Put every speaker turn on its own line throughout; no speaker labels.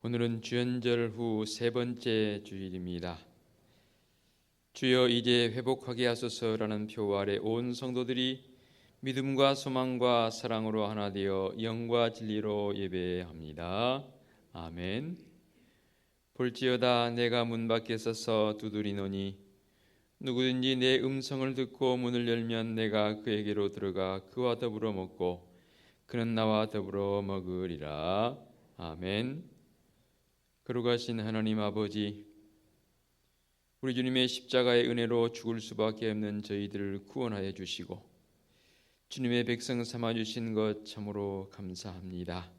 오늘은 주연절 후 세 번째 주일입니다. 주여 이제 회복하게 하소서라는 표 아래 온 성도들이 믿음과 소망과 사랑으로 하나 되어 영과 진리로 예배합니다. 아멘. 볼지어다 내가 문 밖에 서서 두드리노니 누구든지 내 음성을 듣고 문을 열면 내가 그에게로 들어가 그와 더불어 먹고 그는 나와 더불어 먹으리라. 아멘. 거룩하신 하나님 아버지, 우리 주님의 십자가의 은혜로 죽을 수밖에 없는 저희들을 구원하여 주시고 주님의 백성 삼아주신 것 참으로 감사합니다.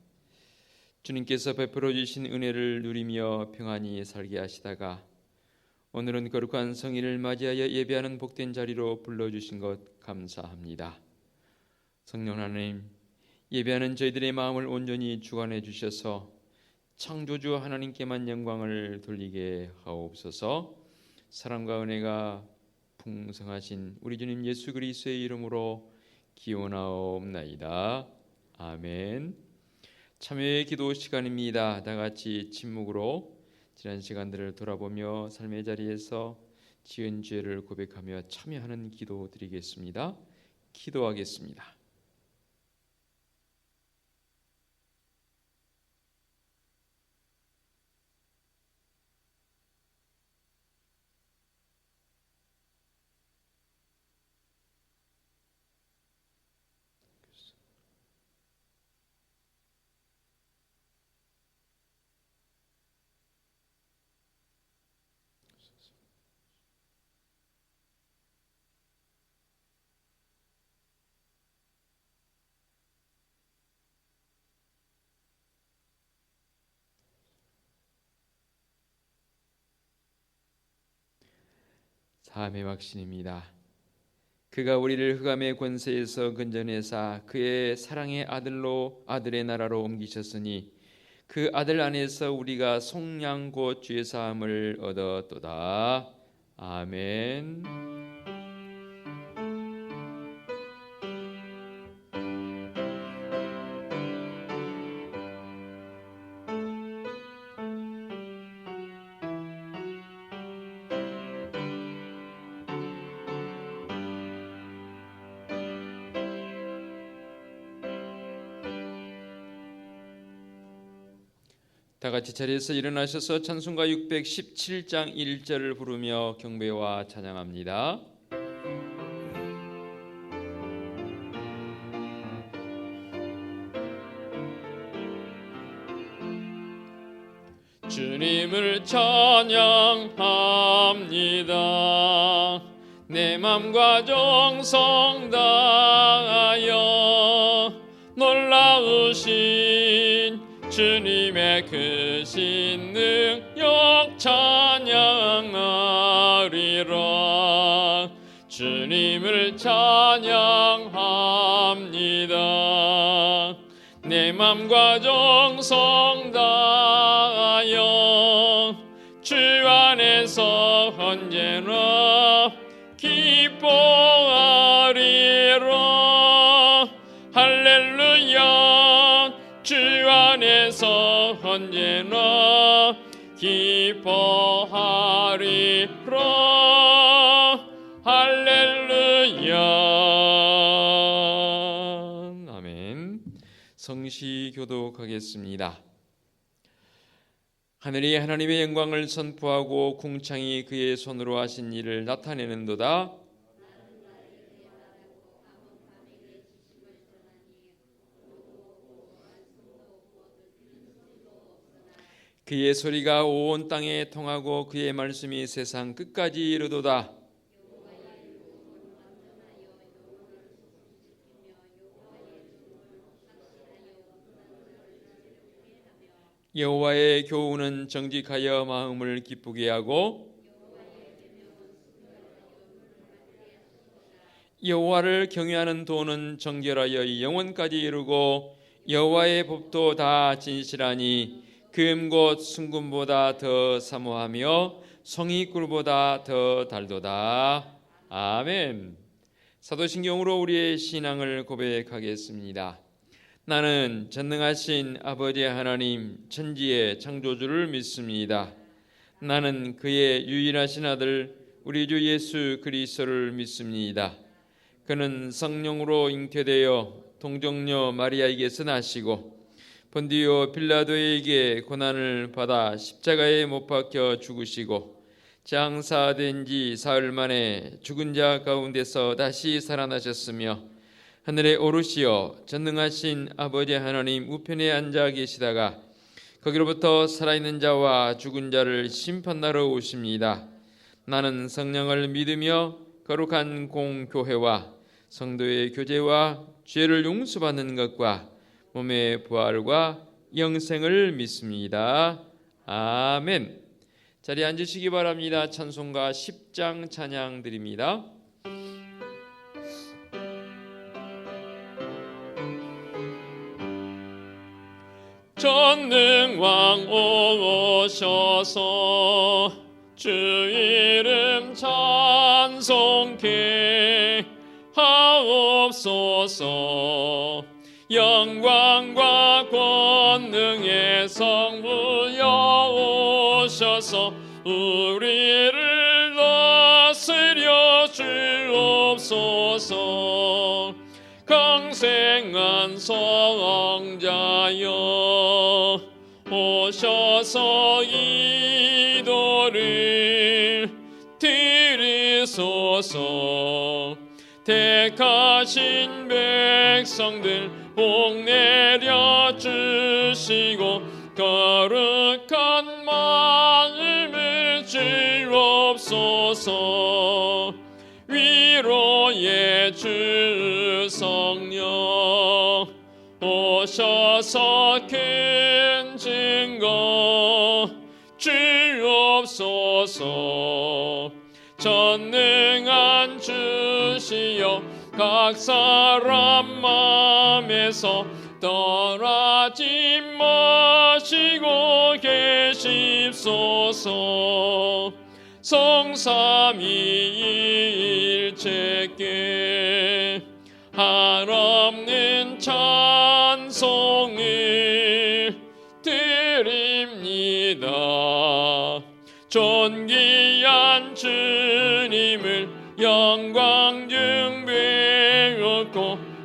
주님께서 베풀어 주신 은혜를 누리며 평안히 살게 하시다가 오늘은 거룩한 성일을 맞이하여 예배하는 복된 자리로 불러주신 것 감사합니다. 성령 하나님, 예배하는 저희들의 마음을 온전히 주관해 주셔서 창조주 하나님께만 영광을 돌리게 하옵소서. 사랑과 은혜가 풍성하신 우리 주님 예수 그리스도의 이름으로 기원하옵나이다. 아멘. 참여의 기도 시간입니다. 다 같이 침묵으로 지난 시간들을 돌아보며 삶의 자리에서 지은 죄를 고백하며 참여하는 기도 드리겠습니다. 기도하겠습니다. 삶의 확신입니다. 그가 우리를 흑암의 권세에서 건져내사 그의 사랑의 아들로 아들의 나라로 옮기셨으니 그 아들 안에서 우리가 속량 곧 죄 사함을 얻었도다. 아멘. 다 같이 자리에서 일어나셔서 찬송가 617장 1절을 부르며 경배와 찬양합니다. 주님을 찬양합니다. 내 맘과 정성 다하여 놀라우신 주님의 크신 능력 찬양하리라. 주님을 찬양합니다. 내 맘과 정성 다하여 주 안에서 언제나 기뻐하리라. 할렐루야. 주 안에서 언제나 기뻐하리라. 할렐루야. 아멘. 성시 교독하겠습니다. 하늘이 하나님의 영광을 선포하고 궁창이 그의 손으로 하신 일을 나타내는도다. 그의 소리가 온 땅에 통하고 그의 말씀이 세상 끝까지 이르도다. 여호와의 교훈은 정직하여 마음을 기쁘게 하고 여호와를 경외하는 도는 정결하여 영원까지 이르고 여호와의 법도 다 진실하니 금 곧 순금보다 더 사모하며 성이꿀보다 더 달도다. 아멘. 사도신경으로 우리의 신앙을 고백하겠습니다. 나는 전능하신 아버지 하나님 천지의 창조주를 믿습니다. 나는 그의 유일하신 아들 우리 주 예수 그리스도를 믿습니다. 그는 성령으로 잉태되어 동정녀 마리아에게서 나시고 본디오 빌라도에게 고난을 받아 십자가에 못 박혀 죽으시고 장사된 지 사흘 만에 죽은 자 가운데서 다시 살아나셨으며 하늘에 오르시어 전능하신 아버지 하나님 우편에 앉아 계시다가 거기로부터 살아있는 자와 죽은 자를 심판하러 오십니다. 나는 성령을 믿으며 거룩한 공교회와 성도의 교제와 죄를 용서받는 것과 몸의 부활과 영생을 믿습니다. 아멘. 자리에 앉으시기 바랍니다. 찬송가 10장 찬양 드립니다. 전능왕 오셔서 주 이름 찬송케 하옵소서. 영광과 권능의 성부여 오셔서 우리를 다스려 주옵소서. 강생한 성자여 오셔서 기도를 드리소서. 택하신 백성들 복 내려 주시고 거룩한 마음을 주옵소서. 위로의 주 성령 오셔서 큰 증거 주옵소서. 전능한 주시여 각 사람 마음에서 떠나지 마시고 계십소서. 성삼위일체께 한없는 찬송을 드립니다. 존귀한 주님을 영광 중배웠고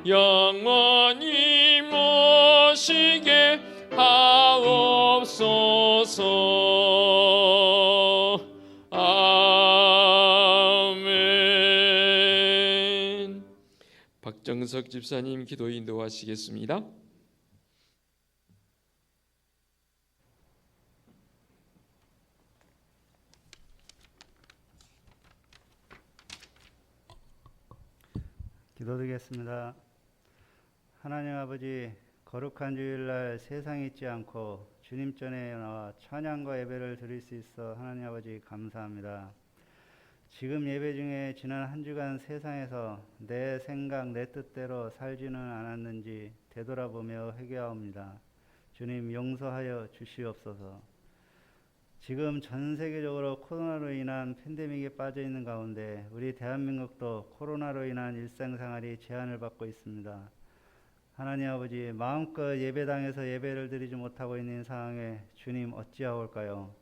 영원히 모시게 하옵소서. 아멘. 박정석 집사님 기도 인도하시겠습니다.
기도드리겠습니다. 하나님 아버지, 거룩한 주일날 세상에 있지 않고 주님 전에 나와 찬양과 예배를 드릴 수 있어 하나님 아버지 감사합니다. 지금 예배 중에 지난 한 주간 세상에서 내 생각 내 뜻대로 살지는 않았는지 되돌아보며 회개하옵니다. 주님 용서하여 주시옵소서. 지금 전 세계적으로 코로나로 인한 팬데믹에 빠져 있는 가운데 우리 대한민국도 코로나로 인한 일상생활이 제한을 받고 있습니다. 하나님 아버지, 마음껏 예배당에서 예배를 드리지 못하고 있는 상황에 주님 어찌하올까요?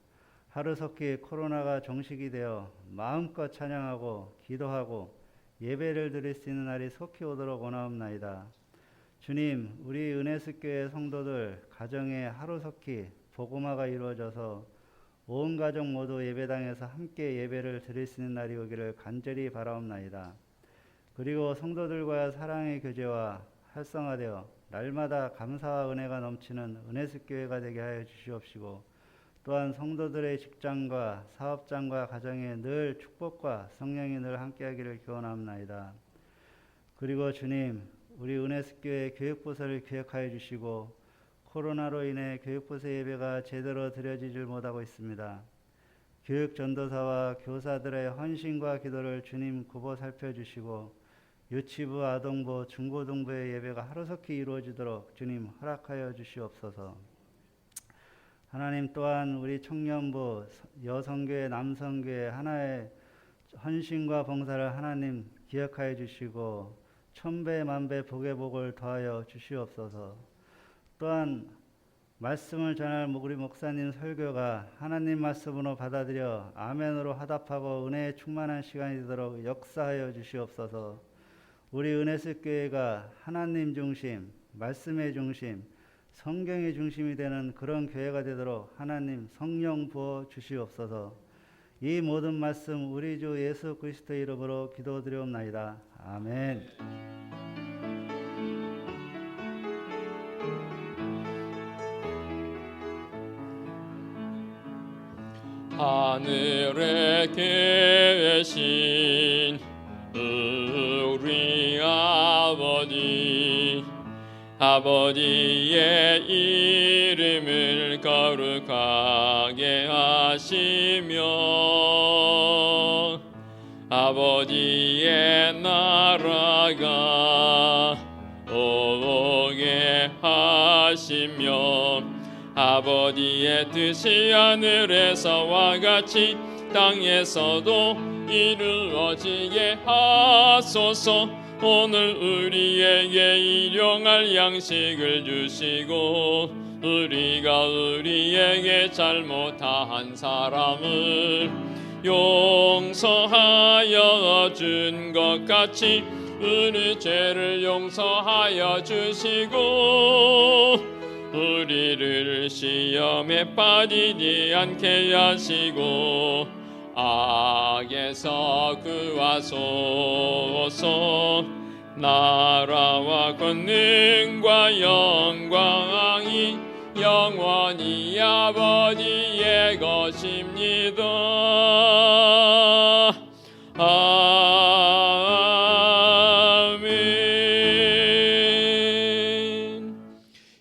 하루속히 코로나가 종식이 되어 마음껏 찬양하고 기도하고 예배를 드릴 수 있는 날이 속히 오도록 원하옵나이다. 주님, 우리 은혜숙교회 성도들 가정에 하루속히 복음화가 이루어져서 온 가족 모두 예배당에서 함께 예배를 드릴 수 있는 날이 오기를 간절히 바라옵나이다. 그리고 성도들과의 사랑의 교제와 활성화되어 날마다 감사와 은혜가 넘치는 은혜숙교회가 되게 하여 주시옵시고, 또한 성도들의 직장과 사업장과 가정에 늘 축복과 성령이 늘 함께하기를 기원합나이다. 그리고 주님, 우리 은혜숙교회 교육부서를 기억하여 주시고 코로나로 인해 교육부서 예배가 제대로 드려지질 못하고 있습니다. 교육 전도사와 교사들의 헌신과 기도를 주님 굽어 살펴주시고 유치부, 아동부, 중고등부의 예배가 하루속히 이루어지도록 주님 허락하여 주시옵소서. 하나님, 또한 우리 청년부, 여성교회, 남성교회 하나의 헌신과 봉사를 하나님 기억하여 주시고 천배 만배 복의 복을 더하여 주시옵소서. 또한 말씀을 전할 우리 목사님 설교가 하나님 말씀으로 받아들여 아멘으로 화답하고 은혜에 충만한 시간이 되도록 역사하여 주시옵소서. 우리 은혜습교회가 하나님 중심, 말씀의 중심, 성경의 중심이 되는 그런 교회가 되도록 하나님 성령 부어 주시옵소서. 이 모든 말씀 우리 주 예수 그리스도의 이름으로 기도드리옵나이다. 아멘.
하늘에 계신 우리 아버지의 이름을 거룩하게 하시며 아버지의 나라가 오게 하시며 아버지의 뜻이 하늘에서와 같이 땅에서도 이루어지게 하소서. 오늘 우리에게 일용할 양식을 주시고 우리가 우리에게 잘못한 사람을 용서하여 준 것 같이 우리 죄를 용서하여 주시고 우리를 시험에 빠지지 않게 하시고 악에서 구하소서. 나라와 권능과 영광이 영원히 아버지의 것입니다.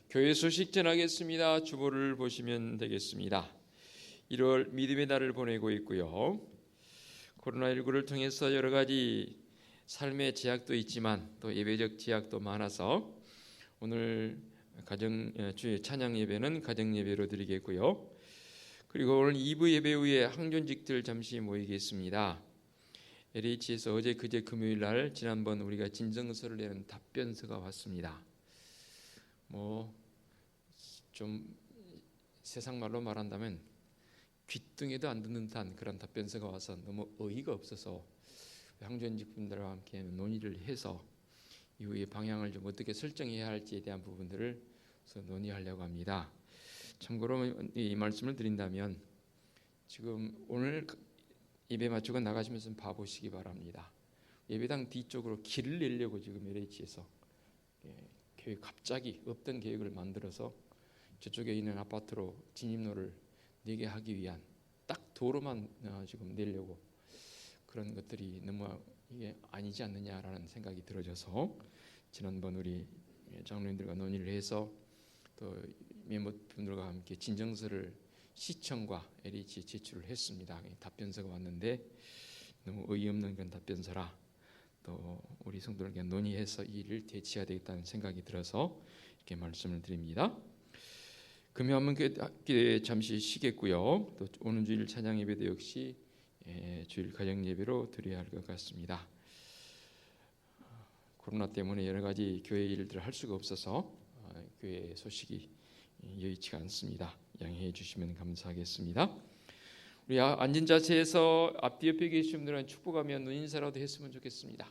교회 소식 전하겠습니다. 주보를 보시면 되겠습니다. 1월 믿음의 달을 보내고 있고요. 코로나19를 통해서 여러 가지 삶의 제약도 있지만 또 예배적 제약도 많아서 오늘 주의 찬양 예배는 가정 예배로 드리겠고요. 그리고 오늘 2부 예배 후에 항존직들 잠시 모이겠습니다. LH에서 어제 그제 금요일 날 지난번 우리가 진정서를 내는 답변서가 왔습니다. 좀 세상 말로 말한다면 귀뚱에도 안 듣는 듯한 그런 답변서가 와서 너무 어이가 없어서 항존직 분들과 함께 논의를 해서 이후에 방향을 좀 어떻게 설정해야 할지에 대한 부분들을 논의하려고 합니다. 참고로 이 말씀을 드린다면 지금 오늘 예배 마치고 나가시면서 봐보시기 바랍니다. 예배당 뒤쪽으로 길을 내려고 지금 LH에서 계획 갑자기 없던 계획을 만들어서 저쪽에 있는 아파트로 진입로를 내게 하기 위한 딱 도로만 지금 내려고 그런 것들이 너무 이게 아니지 않느냐라는 생각이 들어져서 지난번 우리 장로님들과 논의를 해서 또 몇몇 분들과 함께 진정서를 시청과 LH에 제출을 했습니다. 답변서가 왔는데 너무 어이없는 그런 답변서라 또 우리 성도들과 논의해서 이 일을 대치해야 되겠다는 생각이 들어서 이렇게 말씀을 드립니다. 금요 한번 잠시 쉬겠고요. 또 오는 주일 찬양 예배도 역시 주일 가정 예배로 드려야 할 것 같습니다. 코로나 때문에 여러 가지 교회 일들을 할 수가 없어서 교회 소식이 여의치가 않습니다. 양해해 주시면 감사하겠습니다. 우리 앉은 자세에서 앞뒤 옆에 계신 분들은 축복하며 눈 인사라도 했으면 좋겠습니다.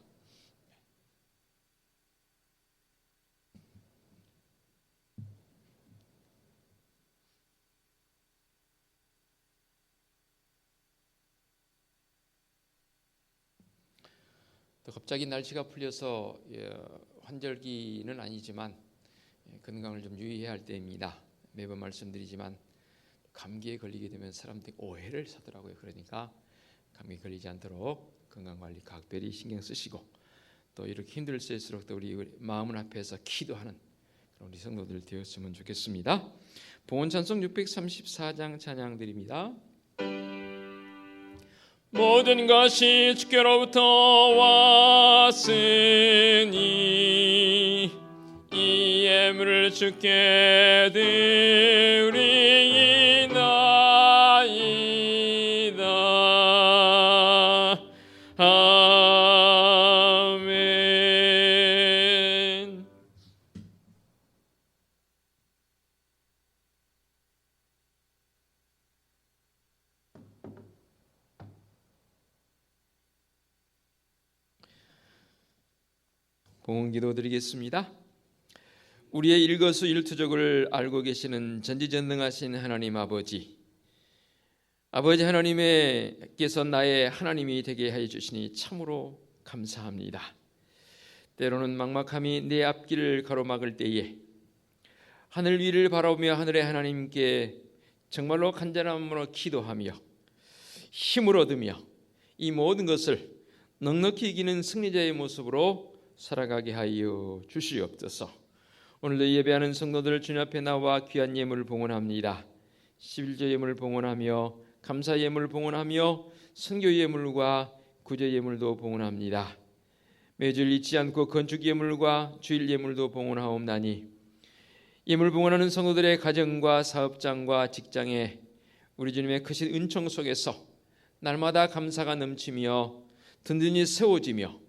또 갑자기 날씨가 풀려서 환절기는 아니지만 건강을 좀 유의해야 할 때입니다. 매번 말씀드리지만 감기에 걸리게 되면 사람들이 오해를 사더라고요. 그러니까 감기 걸리지 않도록 건강관리 각별히 신경 쓰시고 또 이렇게 힘들 때일수록 또 우리 마음을 앞에서 기도하는 그런 우리 성도들 되었으면 좋겠습니다. 봉헌찬송 634장 찬양 드립니다. 모든 것이 주께로부터 왔으니 이 예물을 주께 드리나이다. 아멘. 봉헌기도 드리겠습니다. 우리의 일거수일투족을 알고 계시는 전지전능하신 하나님 아버지 하나님께서 나의 하나님이 되게 하여 주시니 참으로 감사합니다. 때로는 막막함이 내 앞길을 가로막을 때에 하늘 위를 바라보며 하늘의 하나님께 정말로 간절함으로 기도하며 힘을 얻으며 이 모든 것을 넉넉히 이기는 승리자의 모습으로 살아가게 하여 주시옵소서. 오늘도 예배하는 성도들 주님 앞에 나와 귀한 예물을 봉헌합니다. 11조 예물을 봉헌하며 감사 예물을 봉헌하며 선교 예물과 구제 예물도 봉헌합니다. 매주일 잊지 않고 건축 예물과 주일 예물도 봉헌하옵나니 예물 봉헌하는 성도들의 가정과 사업장과 직장에 우리 주님의 크신 은총 속에서 날마다 감사가 넘치며 든든히 세워지며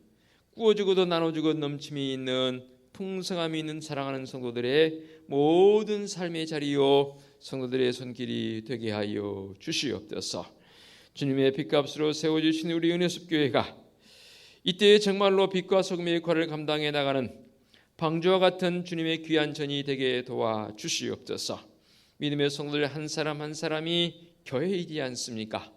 구워주고도 나눠주고 넘침이 있는 풍성함이 있는 사랑하는 성도들의 모든 삶의 자리요 성도들의 손길이 되게 하여 주시옵소서. 주님의 빛값으로 세워주신 우리 은혜숲교회가 이때에 정말로 빛과 소금의 역할을 감당해 나가는 방주와 같은 주님의 귀한 전이 되게 도와주시옵소서. 믿음의 성도들 한 사람 한 사람이 교회이지 않습니까?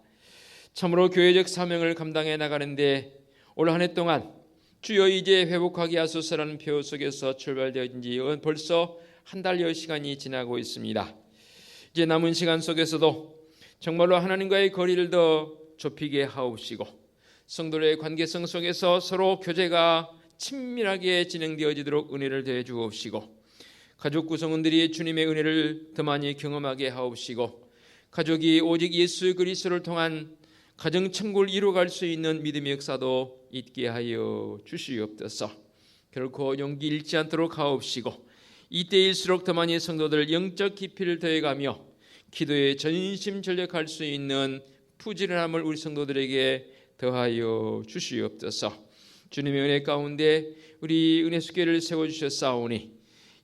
참으로 교회적 사명을 감당해 나가는데 올 한 해 동안 주여 이제 회복하게 하소서라는 표 속에서 출발되어진 지 벌써 한 달여 시간이 지나고 있습니다. 이제 남은 시간 속에서도 정말로 하나님과의 거리를 더 좁히게 하옵시고 성도들의 관계성 속에서 서로 교제가 친밀하게 진행되어지도록 은혜를 더해 주옵시고 가족 구성원들이 주님의 은혜를 더 많이 경험하게 하옵시고 가족이 오직 예수 그리스도를 통한 가정 천국을 이루어갈 수 있는 믿음의 역사도 있게 하여 주시옵소서. 결코 용기 잃지 않도록 하옵시고 이때일수록 더 많이 성도들 영적 깊이를 더해가며 기도에 전심전력할 수 있는 부지런함을 우리 성도들에게 더하여 주시옵소서. 주님의 은혜 가운데 우리 은혜숙교회를 세워주셨사오니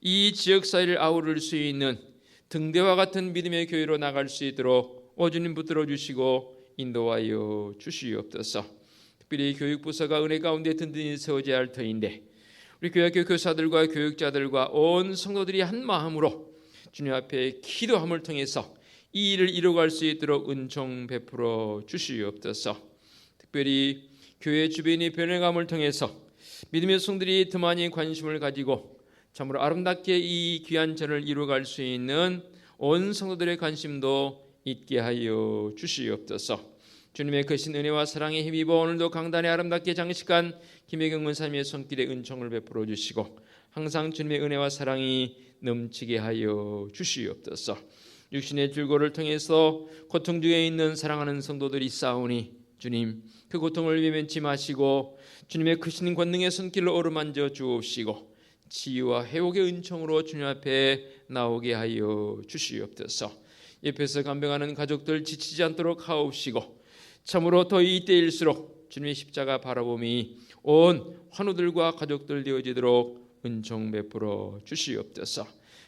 이 지역사회를 아우를 수 있는 등대와 같은 믿음의 교회로 나갈 수 있도록 주님 붙들어 주시고 인도하여 주시옵소서. 특별히 교육부서가 은혜 가운데 든든히 세워져야 할 터인데 우리 교회학교 교사들과 교육자들과 온 성도들이 한 마음으로 주님 앞에 기도함을 통해서 이 일을 이루어갈 수 있도록 은총 베풀어 주시옵소서. 특별히 교회 주변의 변화감을 통해서 믿음의 성들이 더 많이 관심을 가지고 참으로 아름답게 이 귀한 전을 이루어갈 수 있는 온 성도들의 관심도 있게 하여 주시옵소서. 주님의 크신 은혜와 사랑에 힘입어 오늘도 강단에 아름답게 장식한 김혜경 원사님의 손길에 은총을 베풀어 주시고 항상 주님의 은혜와 사랑이 넘치게 하여 주시옵소서. 육신의 줄고를 통해서 고통 중에 있는 사랑하는 성도들이 싸우니 주님 그 고통을 외면치 마시고 주님의 크신 권능의 손길로 어루만져 주옵시고 치유와 회복의 은총으로 주님 앞에 나오게 하여 주시옵소서. 옆에서 간병하는 가족들 지치지 않도록 하옵시고 참으로 더 이때일수록 주님의 십자가 바라봄이 온 환우들과 가족들 되어지도록 은총 베풀어 주시옵소서.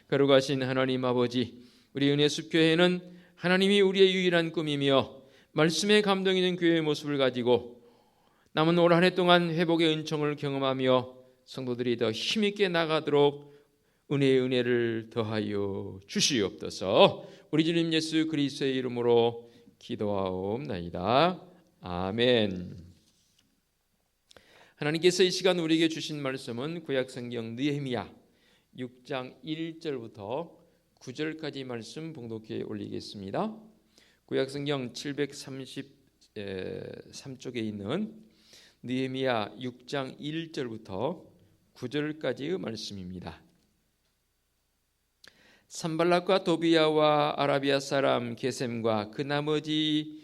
거룩하신 하나님 아버지, 우리 은혜숲교회는 하나님이 우리의 유일한 꿈이며 말씀에 감동이 있는 교회의 모습을 가지고 남은 올 한 해 동안 회복의 은총을 경험하며 성도들이 더 힘있게 나가도록 은혜의 은혜를 더하여 주시옵소서. 우리 주님 예수 그리스도의 이름으로 기도하옵나이다. 아멘. 하나님께서 이 시간 우리에게 주신 말씀은 구약성경 느헤미야 6장 1절부터 9절까지 말씀 봉독해 올리겠습니다. 구약성경 733쪽에 있는 느헤미야 6장 1절부터 9절까지의 말씀입니다. 산발락과 도비야와 아라비아 사람 게셈과 그 나머지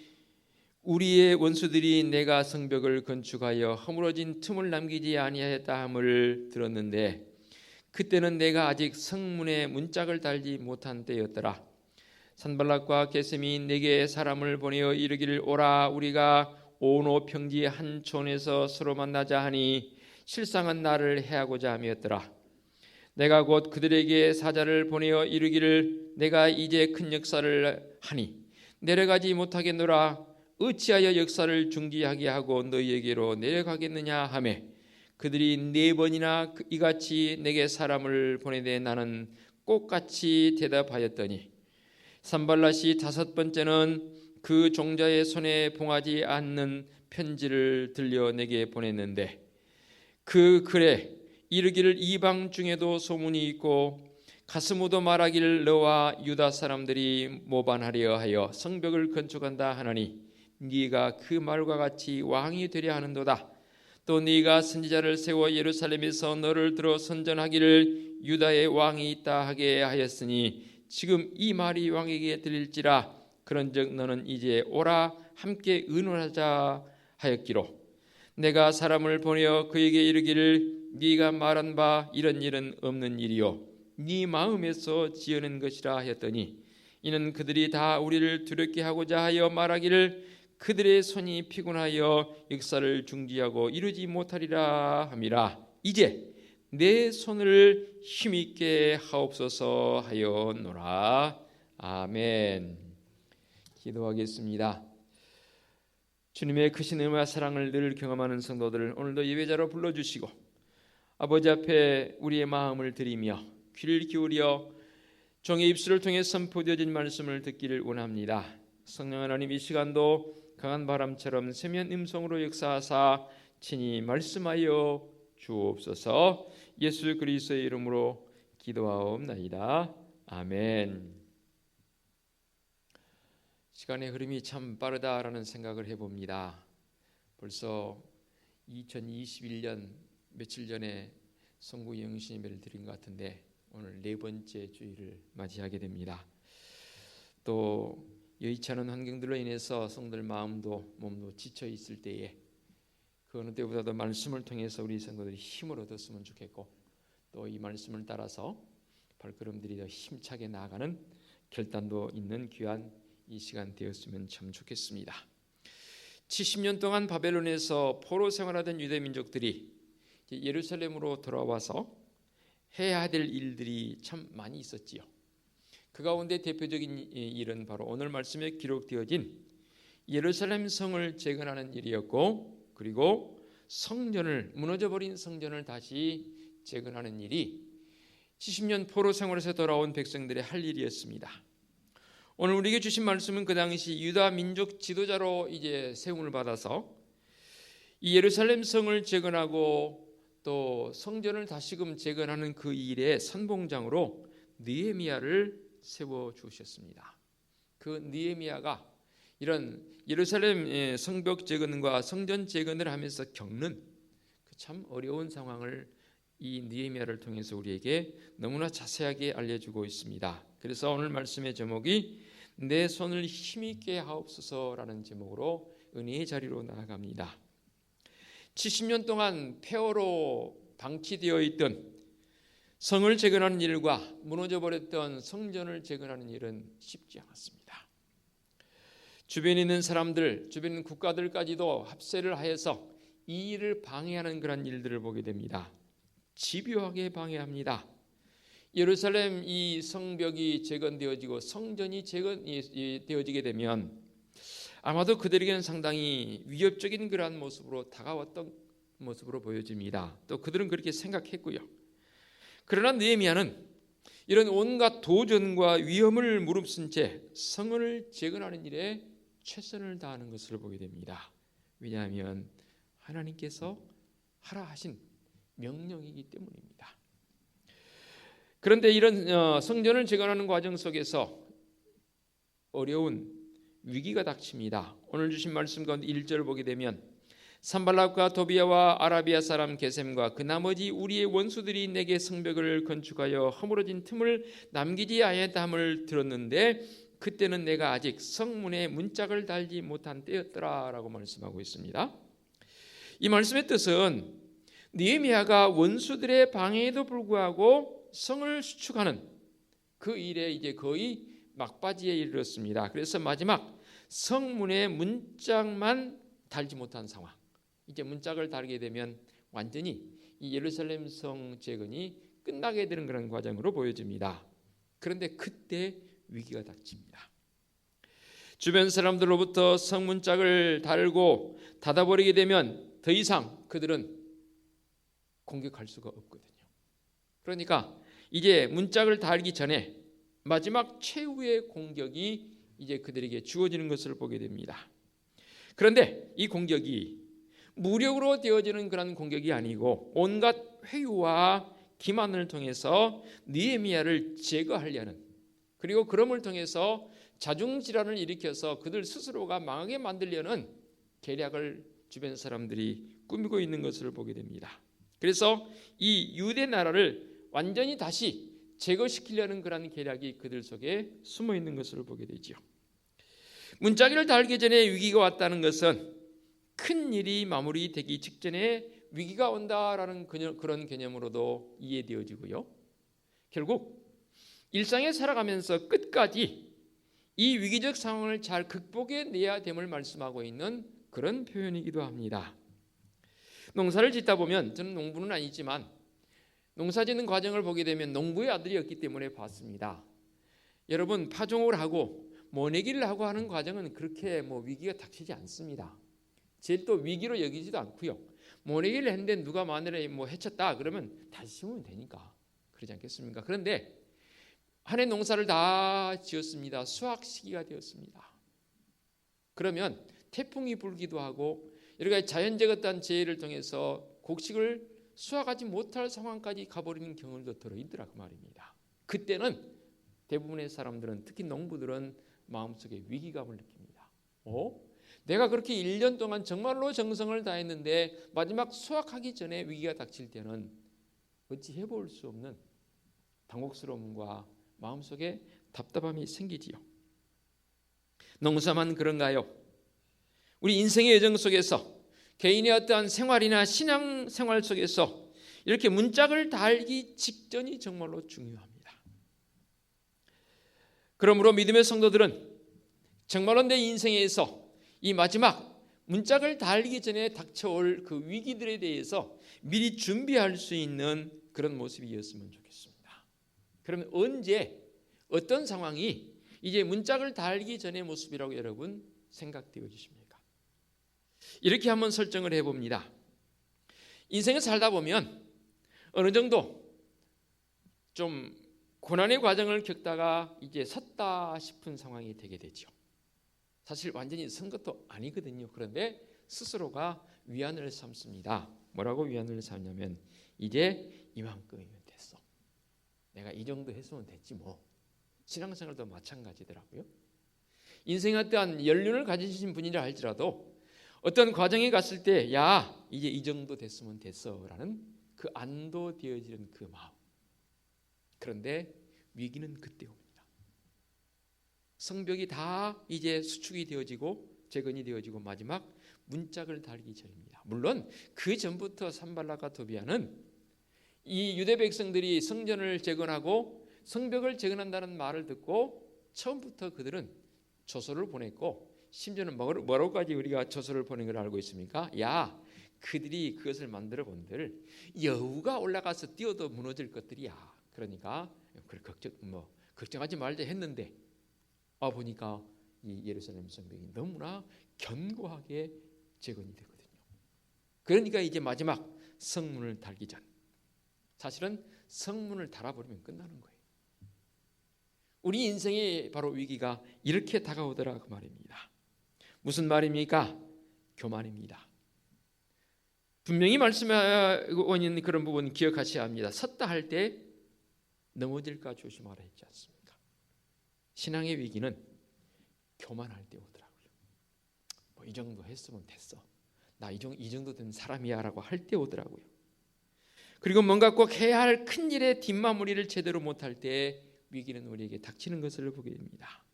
우리의 원수들이 내가 성벽을 건축하여 허물어진 틈을 남기지 아니하였다 함을 들었는데 그때는 내가 아직 성문에 문짝을 달지 못한 때였더라. 산발락과 게셈이 내게 사람을 보내어 이르기를 오라 우리가 오노 평지 한 촌에서 서로 만나자 하니 실상은 나를 해하고자 함이었더라. 내가 곧 그들에게 사자를 보내어 이르기를 내가 이제 큰 역사를 하니 내려가지 못하겠노라. 어찌하여 역사를 중지하게 하고 너희에게로 내려가겠느냐 하매 그들이 4번이나 이같이 내게 사람을 보내되 나는 똑같이 대답하였더니 산발랏이 5번째는 그 종자의 손에 봉하지 않는 편지를 들려 내게 보냈는데 그 글에 이르기를 이방 중에도 소문이 있고 가스무도 말하기를 너와 유다 사람들이 모반하려 하여 성벽을 건축한다 하나니 네가 그 말과 같이 왕이 되려 하는도다. 또 네가 선지자를 세워 예루살렘에서 너를 들어 선전하기를 유다의 왕이 있다 하게 하였으니 지금 이 말이 왕에게 들릴지라. 그런즉 너는 이제 오라 함께 의논하자 하였기로 내가 사람을 보내어 그에게 이르기를 네가 말한 바 이런 일은 없는 일이요 네 마음에서 지어낸 것이라 하였더니 이는 그들이 다 우리를 두렵게 하고자 하여 말하기를 그들의 손이 피곤하여 역사를 중지하고 이루지 못하리라 함이라. 이제 내 손을 힘있게 하옵소서 하였노라. 아멘. 기도하겠습니다. 주님의 크신 은혜와 사랑을 늘 경험하는 성도들 오늘도 예배자로 불러주시고 아버지 앞에 우리의 마음을 드리며 귀를 기울여 종의 입술을 통해 선포되어진 말씀을 듣기를 원합니다. 성령 하나님 이 시간도 강한 바람처럼 세면 음성으로 역사하사 친히 말씀하여 주옵소서. 예수 그리스도의 이름으로 기도하옵나이다. 아멘. 시간의 흐름이 참 빠르다라는 생각을 해봅니다. 벌써 2021년 며칠 전에 성구 영신 예배를 드린 것 같은데 오늘 4번째 주일을 맞이하게 됩니다. 또 여의치 않은 환경들로 인해서 성도들 마음도 몸도 지쳐 있을 때에 그 어느 때보다도 말씀을 통해서 우리 성도들이 힘을 얻었으면 좋겠고 또 이 말씀을 따라서 발걸음들이 더 힘차게 나아가는 결단도 있는 귀한 이 시간 되었으면 참 좋겠습니다. 70년 동안 바벨론에서 포로 생활하던 유대 민족들이 예루살렘으로 돌아와서 해야 될 일들이 참 많이 있었지요. 그 가운데 대표적인 일은 바로 오늘 말씀에 기록되어진 예루살렘 성을 재건하는 일이었고 그리고 성전을 무너져버린 성전을 다시 재건하는 일이 70년 포로 생활에서 돌아온 백성들의 할 일이었습니다. 오늘 우리에게 주신 말씀은 그 당시 유다 민족 지도자로 이제 세움을 받아서 이 예루살렘 성을 재건하고 또 성전을 다시금 재건하는 그 일의 선봉장으로 느헤미야를 세워 주셨습니다. 그 느헤미야가 이런 예루살렘 성벽 재건과 성전 재건을 하면서 겪는 그 참 어려운 상황을 이 느헤미야를 통해서 우리에게 너무나 자세하게 알려주고 있습니다. 그래서 오늘 말씀의 제목이 내 손을 힘있게 하옵소서라는 제목으로 은혜의 자리로 나아갑니다. 70년 동안 폐허로 방치되어 있던 성을 재건하는 일과 무너져버렸던 성전을 재건하는 일은 쉽지 않았습니다. 주변에 있는 사람들, 주변 국가들까지도 합세를 하여서 이 일을 방해하는 그런 일들을 보게 됩니다. 집요하게 방해합니다. 예루살렘 이 성벽이 재건되어지고 성전이 재건되어지게 되면 아마도 그들에게는 상당히 위협적인 그러한 모습으로 다가왔던 모습으로 보여집니다. 또 그들은 그렇게 생각했고요. 그러나 느헤미야는 이런 온갖 도전과 위험을 무릅쓴 채 성을 재건하는 일에 최선을 다하는 것을 보게 됩니다. 왜냐하면 하나님께서 하라 하신 명령이기 때문입니다. 그런데 이런 성전을 재건하는 과정 속에서 어려운 위기가 닥칩니다. 오늘 주신 말씀 가운데 1절을 보게 되면 산발락과 도비아와 아라비아 사람 게셈과 그 나머지 우리의 원수들이 내게 성벽을 건축하여 허물어진 틈을 남기지 아니함을 들었는데 그때는 내가 아직 성문에 문짝을 달지 못한 때였더라라고 말씀하고 있습니다. 이 말씀의 뜻은 느헤미야가 원수들의 방해에도 불구하고 성을 수축하는 그 일에 이제 거의 막바지에 이르렀습니다. 그래서 마지막 성문에 문짝만 달지 못한 상황. 이제 문짝을 달게 되면 완전히 이 예루살렘 성 재건이 끝나게 되는 그런 과정으로 보여집니다. 그런데 그때 위기가 닥칩니다. 주변 사람들로부터 성문짝을 달고 닫아버리게 되면 더 이상 그들은 공격할 수가 없거든요. 그러니까 이제 문짝을 달기 전에 마지막 최후의 공격이 이제 그들에게 주어지는 것을 보게 됩니다. 그런데 이 공격이 무력으로 되어지는 그런 공격이 아니고 온갖 회유와 기만을 통해서 느헤미야를 제거하려는, 그리고 그럼을 통해서 자중질환을 일으켜서 그들 스스로가 망하게 만들려는 계략을 주변 사람들이 꾸미고 있는 것을 보게 됩니다. 그래서 이 유대 나라를 완전히 다시 제거시키려는 그런 계략이 그들 속에 숨어 있는 것을 보게 되죠. 문짝을 달기 전에 위기가 왔다는 것은 큰 일이 마무리되기 직전에 위기가 온다라는 그런 개념으로도 이해되어지고요. 결국 일상에 살아가면서 끝까지 이 위기적 상황을 잘 극복해내야 됨을 말씀하고 있는 그런 표현이기도 합니다. 농사를 짓다 보면, 저는 농부는 아니지만 농사 짓는 과정을 보게 되면 농부의 아들이었기 때문에 봤습니다. 여러분, 파종을 하고 모내기를 하고 하는 과정은 그렇게 위기가 닥치지 않습니다. 제일 또 위기로 여기지도 않고요. 모내기를 했는데 누가 만일에 해쳤다 그러면 다시 심으면 되니까 그러지 않겠습니까? 그런데 한 해 농사를 다 지었습니다. 수확 시기가 되었습니다. 그러면 태풍이 불기도 하고 여러 가지 자연적 어떤 재해를 통해서 곡식을 수확하지 못할 상황까지 가버리는 경우도 들어있더라 그 말입니다. 그때는 대부분의 사람들은, 특히 농부들은 마음속에 위기감을 느낍니다. 내가 그렇게 1년 동안 정말로 정성을 다했는데 마지막 수확하기 전에 위기가 닥칠 때는 어찌 해볼 수 없는 당혹스러움과 마음속에 답답함이 생기지요. 농사만 그런가요? 우리 인생의 여정 속에서 개인의 어떠한 생활이나 신앙 생활 속에서 이렇게 문짝을 달기 직전이 정말로 중요합니다. 그러므로 믿음의 성도들은 정말로 내 인생에서 이 마지막 문짝을 달기 전에 닥쳐올 그 위기들에 대해서 미리 준비할 수 있는 그런 모습이었으면 좋겠습니다. 그러면 언제 어떤 상황이 이제 문짝을 달기 전의 모습이라고 여러분 생각되어 주십니까? 이렇게 한번 설정을 해봅니다. 인생을 살다 보면 어느 정도 좀 고난의 과정을 겪다가 이제 섰다 싶은 상황이 되게 되죠. 사실 완전히 선 것도 아니거든요. 그런데 스스로가 위안을 삼습니다. 뭐라고 위안을 삼냐면 이제 이만큼이면 됐어. 내가 이 정도 했으면 됐지 뭐. 신앙생활도 마찬가지더라고요. 인생에 어떠한 연륜을 가지신 분이라 할지라도 어떤 과정에 갔을 때 야 이제 이 정도 됐으면 됐어라는 그 안도되어지는 그 마음. 그런데 위기는 그때 옵니다. 성벽이 다 이제 수축이 되어지고 재건이 되어지고 마지막 문짝을 달기 전입니다. 물론 그 전부터 산발락과 도비아는 이 유대 백성들이 성전을 재건하고 성벽을 재건한다는 말을 듣고 처음부터 그들은 조서를 보냈고, 심지어는 뭐라고까지 우리가 조서를 보낸 걸 알고 있습니까? 야, 그들이 그것을 만들어 본들 여우가 올라가서 뛰어도 무너질 것들이야. 그러니까 걱정하지 말자 했는데 보니까 이 예루살렘 성벽이 너무나 견고하게 재건이 되거든요. 그러니까 이제 마지막 성문을 달기 전, 사실은 성문을 달아버리면 끝나는 거예요. 우리 인생의 바로 위기가 이렇게 다가오더라 그 말입니다. 무슨 말입니까? 교만입니다. 분명히 말씀하고 있는 그런 부분 기억하셔야 합니다. 섰다 할 때 넘어질까 조심하라 했지 않습니까? 신앙의 위기는 교만할 때 오더라고요. 이 정도 했으면 됐어. 나 이 정도 된 사람이야 라고 할 때 오더라고요. 그리고 뭔가 꼭 해야 할 큰 일의 뒷마무리를 제대로 못할 때 위기는 우리에게 닥치는 것을 보게 됩니다.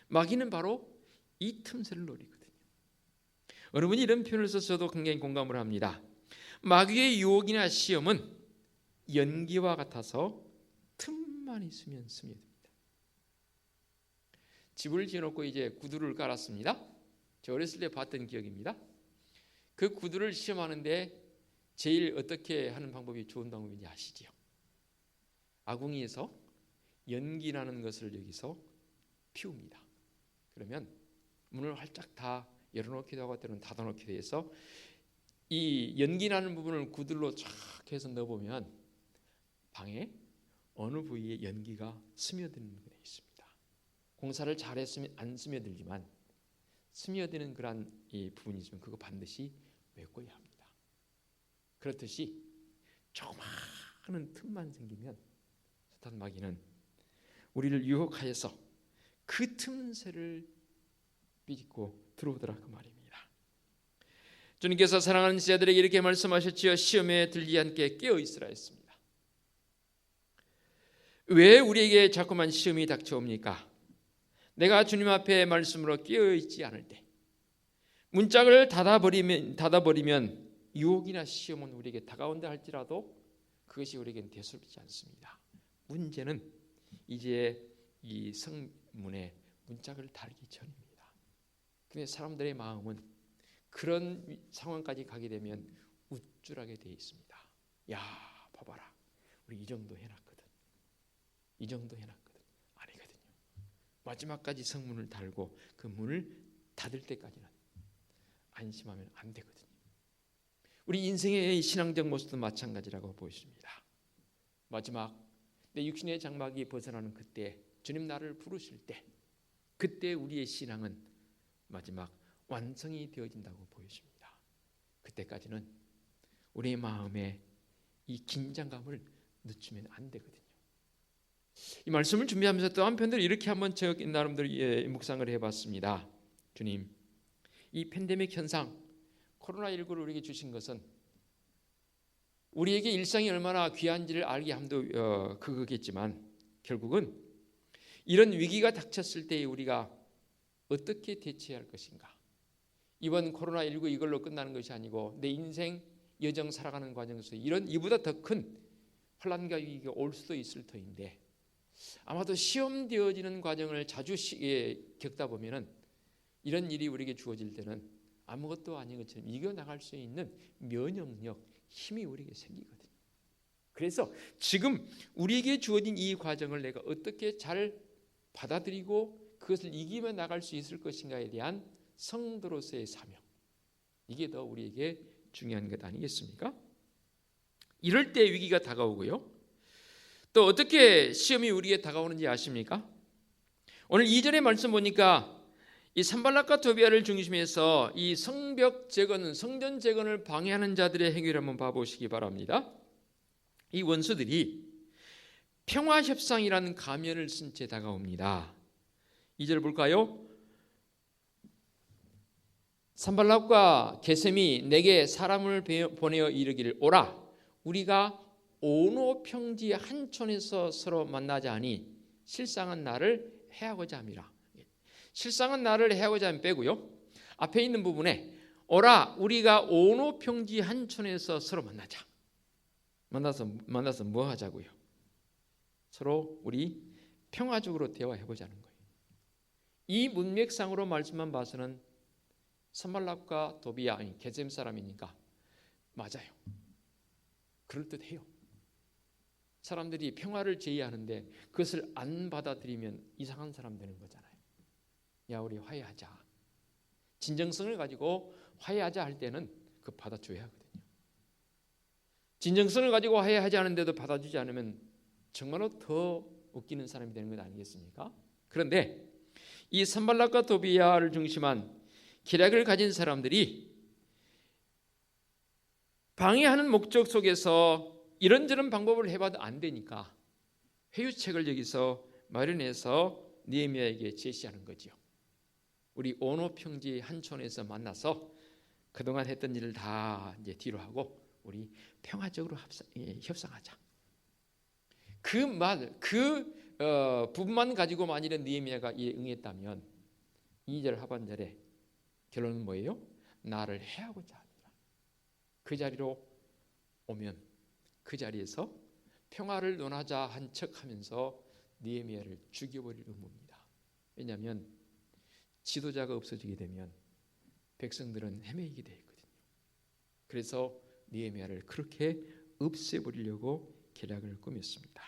마귀는 바로 이 틈새를 노리거든요. 여러분이 이런 표현을 써서 저도 굉장히 공감을 합니다. 마귀의 유혹이나 시험은 연기와 같아서 틈만 있으면 스며듭니다. 집을 지어놓고 이제 구두를 깔았습니다. 저 어렸을 때 봤던 기억입니다. 그 구두를 시험하는데 제일 어떻게 하는 방법이 좋은 방법인지 아시죠? 아궁이에서 연기 나는 것을 여기서 피웁니다. 그러면 문을 활짝 다 열어놓기도 하고 때로는 닫아놓기도 해서 이 연기 나는 부분을 구들로 쫙 해서 넣어보면 방에 어느 부위에 연기가 스며드는 게 있습니다. 공사를 잘했으면 안 스며들지만 스며드는 그런 이 부분이 있으면 그거 반드시 메꿔야 합니다. 그렇듯이 조그마한 틈만 생기면 사탄 마귀는 우리를 유혹하여서 그 틈새를 삐집고 들어오더라 그 말입니다. 주님께서 사랑하는 제자들에게 이렇게 말씀하셨지요. 시험에 들지 않게 깨어 있으라 했습니다. 왜 우리에게 자꾸만 시험이 닥쳐옵니까? 내가 주님 앞에 말씀으로 깨어 있지 않을 때, 문짝을 닫아버리면 유혹이나 시험은 우리에게 다가온다 할지라도 그것이 우리에겐 대수롭지 않습니다. 문제는 이제 이 성문에 문짝을 달기 전입니다. 그런데 사람들의 마음은 그런 상황까지 가게 되면 우쭐하게 되어 있습니다. 야, 봐봐라, 우리 이 정도 해놨거든. 이 정도 해놨거든. 아니거든요. 마지막까지 성문을 달고 그 문을 닫을 때까지는 안심하면 안 되거든요. 우리 인생의 신앙적 모습도 마찬가지라고 보십니다. 마지막 내 육신의 장막이 벗어나는 그때, 주님 나를 부르실 때, 그때 우리의 신앙은 마지막 완성이 되어진다고 보여집니다. 그때까지는 우리의 마음에 이 긴장감을 늦추면 안 되거든요. 이 말씀을 준비하면서 또 한편으로 이렇게 한번 제가 나름대로 묵상을 해봤습니다. 주님, 이 팬데믹 현상, 코로나19를 우리에게 주신 것은 우리에게 일상이 얼마나 귀한지를 알게 함도 그거겠지만 결국은 이런 위기가 닥쳤을 때 우리가 어떻게 대처해야 할 것인가. 이번 코로나19 이걸로 끝나는 것이 아니고 내 인생 여정 살아가는 과정에서 이런 이보다 더 큰 혼란과 위기가 올 수도 있을 터인데 아마도 시험되어지는 과정을 자주 겪다 보면은 이런 일이 우리에게 주어질 때는 아무것도 아닌 것처럼 이겨나갈 수 있는 면역력, 힘이 우리에게 생기거든요. 그래서 지금 우리에게 주어진 이 과정을 내가 어떻게 잘 받아들이고 그것을 이기며 나갈 수 있을 것인가에 대한 성도로서의 사명, 이게 더 우리에게 중요한 것 아니겠습니까? 이럴 때 위기가 다가오고요. 또 어떻게 시험이 우리에게 다가오는지 아십니까? 오늘 2절의 말씀 보니까 이 산발락과 도비아를 중심해서 이 성벽 재건, 성전 재건을 방해하는 자들의 행위를 한번 봐보시기 바랍니다. 이 원수들이 평화협상이라는 가면을 쓴 채 다가옵니다. 2절 볼까요? 산발락과 게셈이 내게 사람을 보내어 이르기를 오라 우리가 오노평지 한촌에서 서로 만나자 하니 실상은 나를 해하고자 함이라. 실상은 나를 해하고자 함 빼고요. 앞에 있는 부분에 오라 우리가 오노평지 한촌에서 서로 만나자. 만나서 뭐 하자고요? 서로 우리 평화적으로 대화해보자는 거예요. 이 문맥상으로 말씀만 봐서는 산발락과 도비아 아니 게셈 사람이니까 맞아요. 그럴듯해요. 사람들이 평화를 제의하는데 그것을 안 받아들이면 이상한 사람 되는 거잖아요. 야 우리 화해하자. 진정성을 가지고 화해하자 할 때는 그거 받아줘야 하거든요. 진정성을 가지고 화해하지 않은데도 받아주지 않으면 정말로 더 웃기는 사람이 되는 것 아니겠습니까? 그런데 이 산발락과 도비아를 중심한 계략을 가진 사람들이 방해하는 목적 속에서 이런저런 방법을 해봐도 안 되니까 회유책을 여기서 마련해서 느헤미야에게 제시하는 거지요. 우리 오노평지 한촌에서 만나서 그동안 했던 일을 다 이제 뒤로 하고 우리 평화적으로 협상하자. 그 부분만 가지고 만일에 느헤미야가 이에 응했다면 2절 하반절에 결론은 뭐예요? 나를 해하고자 합니다. 그 자리로 오면 그 자리에서 평화를 논하자 한 척하면서 느헤미야를 죽여버릴 의무입니다. 왜냐하면 지도자가 없어지게 되면 백성들은 헤매이게 되어 있거든요. 그래서 느헤미야를 그렇게 없애버리려고 계략을 꾸몄습니다.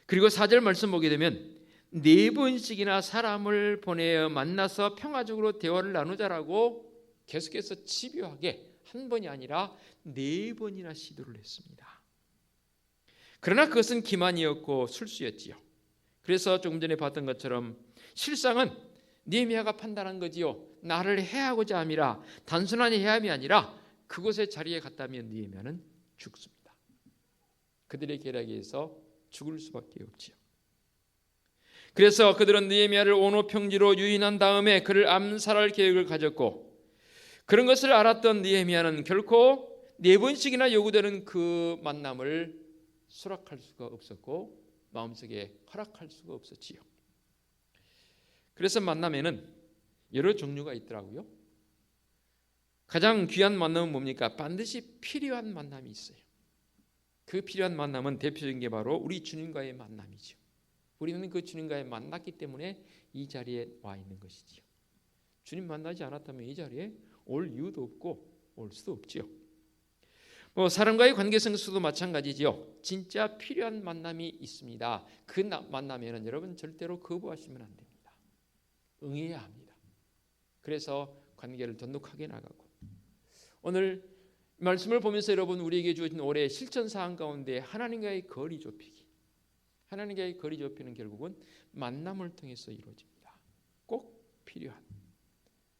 그리고 4절 말씀 보게 되면 4번씩이나 사람을 보내어 만나서 평화적으로 대화를 나누자라고 계속해서 집요하게 한 번이 아니라 4번이나 시도를 했습니다. 그러나 그것은 기만이었고 술수였지요. 그래서 조금 전에 봤던 것처럼 실상은 느헤미야가 판단한 거지요. 나를 해하고자 함이라, 단순한 해함이 아니라 그곳의 자리에 갔다면 느헤미야는 죽습니다. 그들의 계략에 의해서 죽을 수밖에 없지요. 그래서 그들은 느헤미야를 온호평지로 유인한 다음에 그를 암살할 계획을 가졌고, 그런 것을 알았던 느헤미야는 결코 4번씩이나 요구되는 그 만남을 수락할 수가 없었고 마음속에 허락할 수가 없었지요. 그래서 만남에는 여러 종류가 있더라고요. 가장 귀한 만남은 뭡니까? 반드시 필요한 만남이 있어요. 그 필요한 만남은 대표적인 게 바로 우리 주님과의 만남이죠. 우리는 그 주님과의 만났기 때문에 이 자리에 와 있는 것이지요. 주님 만나지 않았다면 이 자리에 올 이유도 없고 올 수도 없지요. 사람과의 관계성에서도 마찬가지지요. 진짜 필요한 만남이 있습니다. 그 만남에는 여러분 절대로 거부하시면 안 됩니다. 응해야 합니다. 그래서 관계를 돈독하게 나가고, 오늘 말씀을 보면서 여러분 우리에게 주어진 올해의 실천사항 가운데 하나님과의 거리 좁히기, 하나님과의 거리 좁히는 결국은 만남을 통해서 이루어집니다. 꼭 필요한,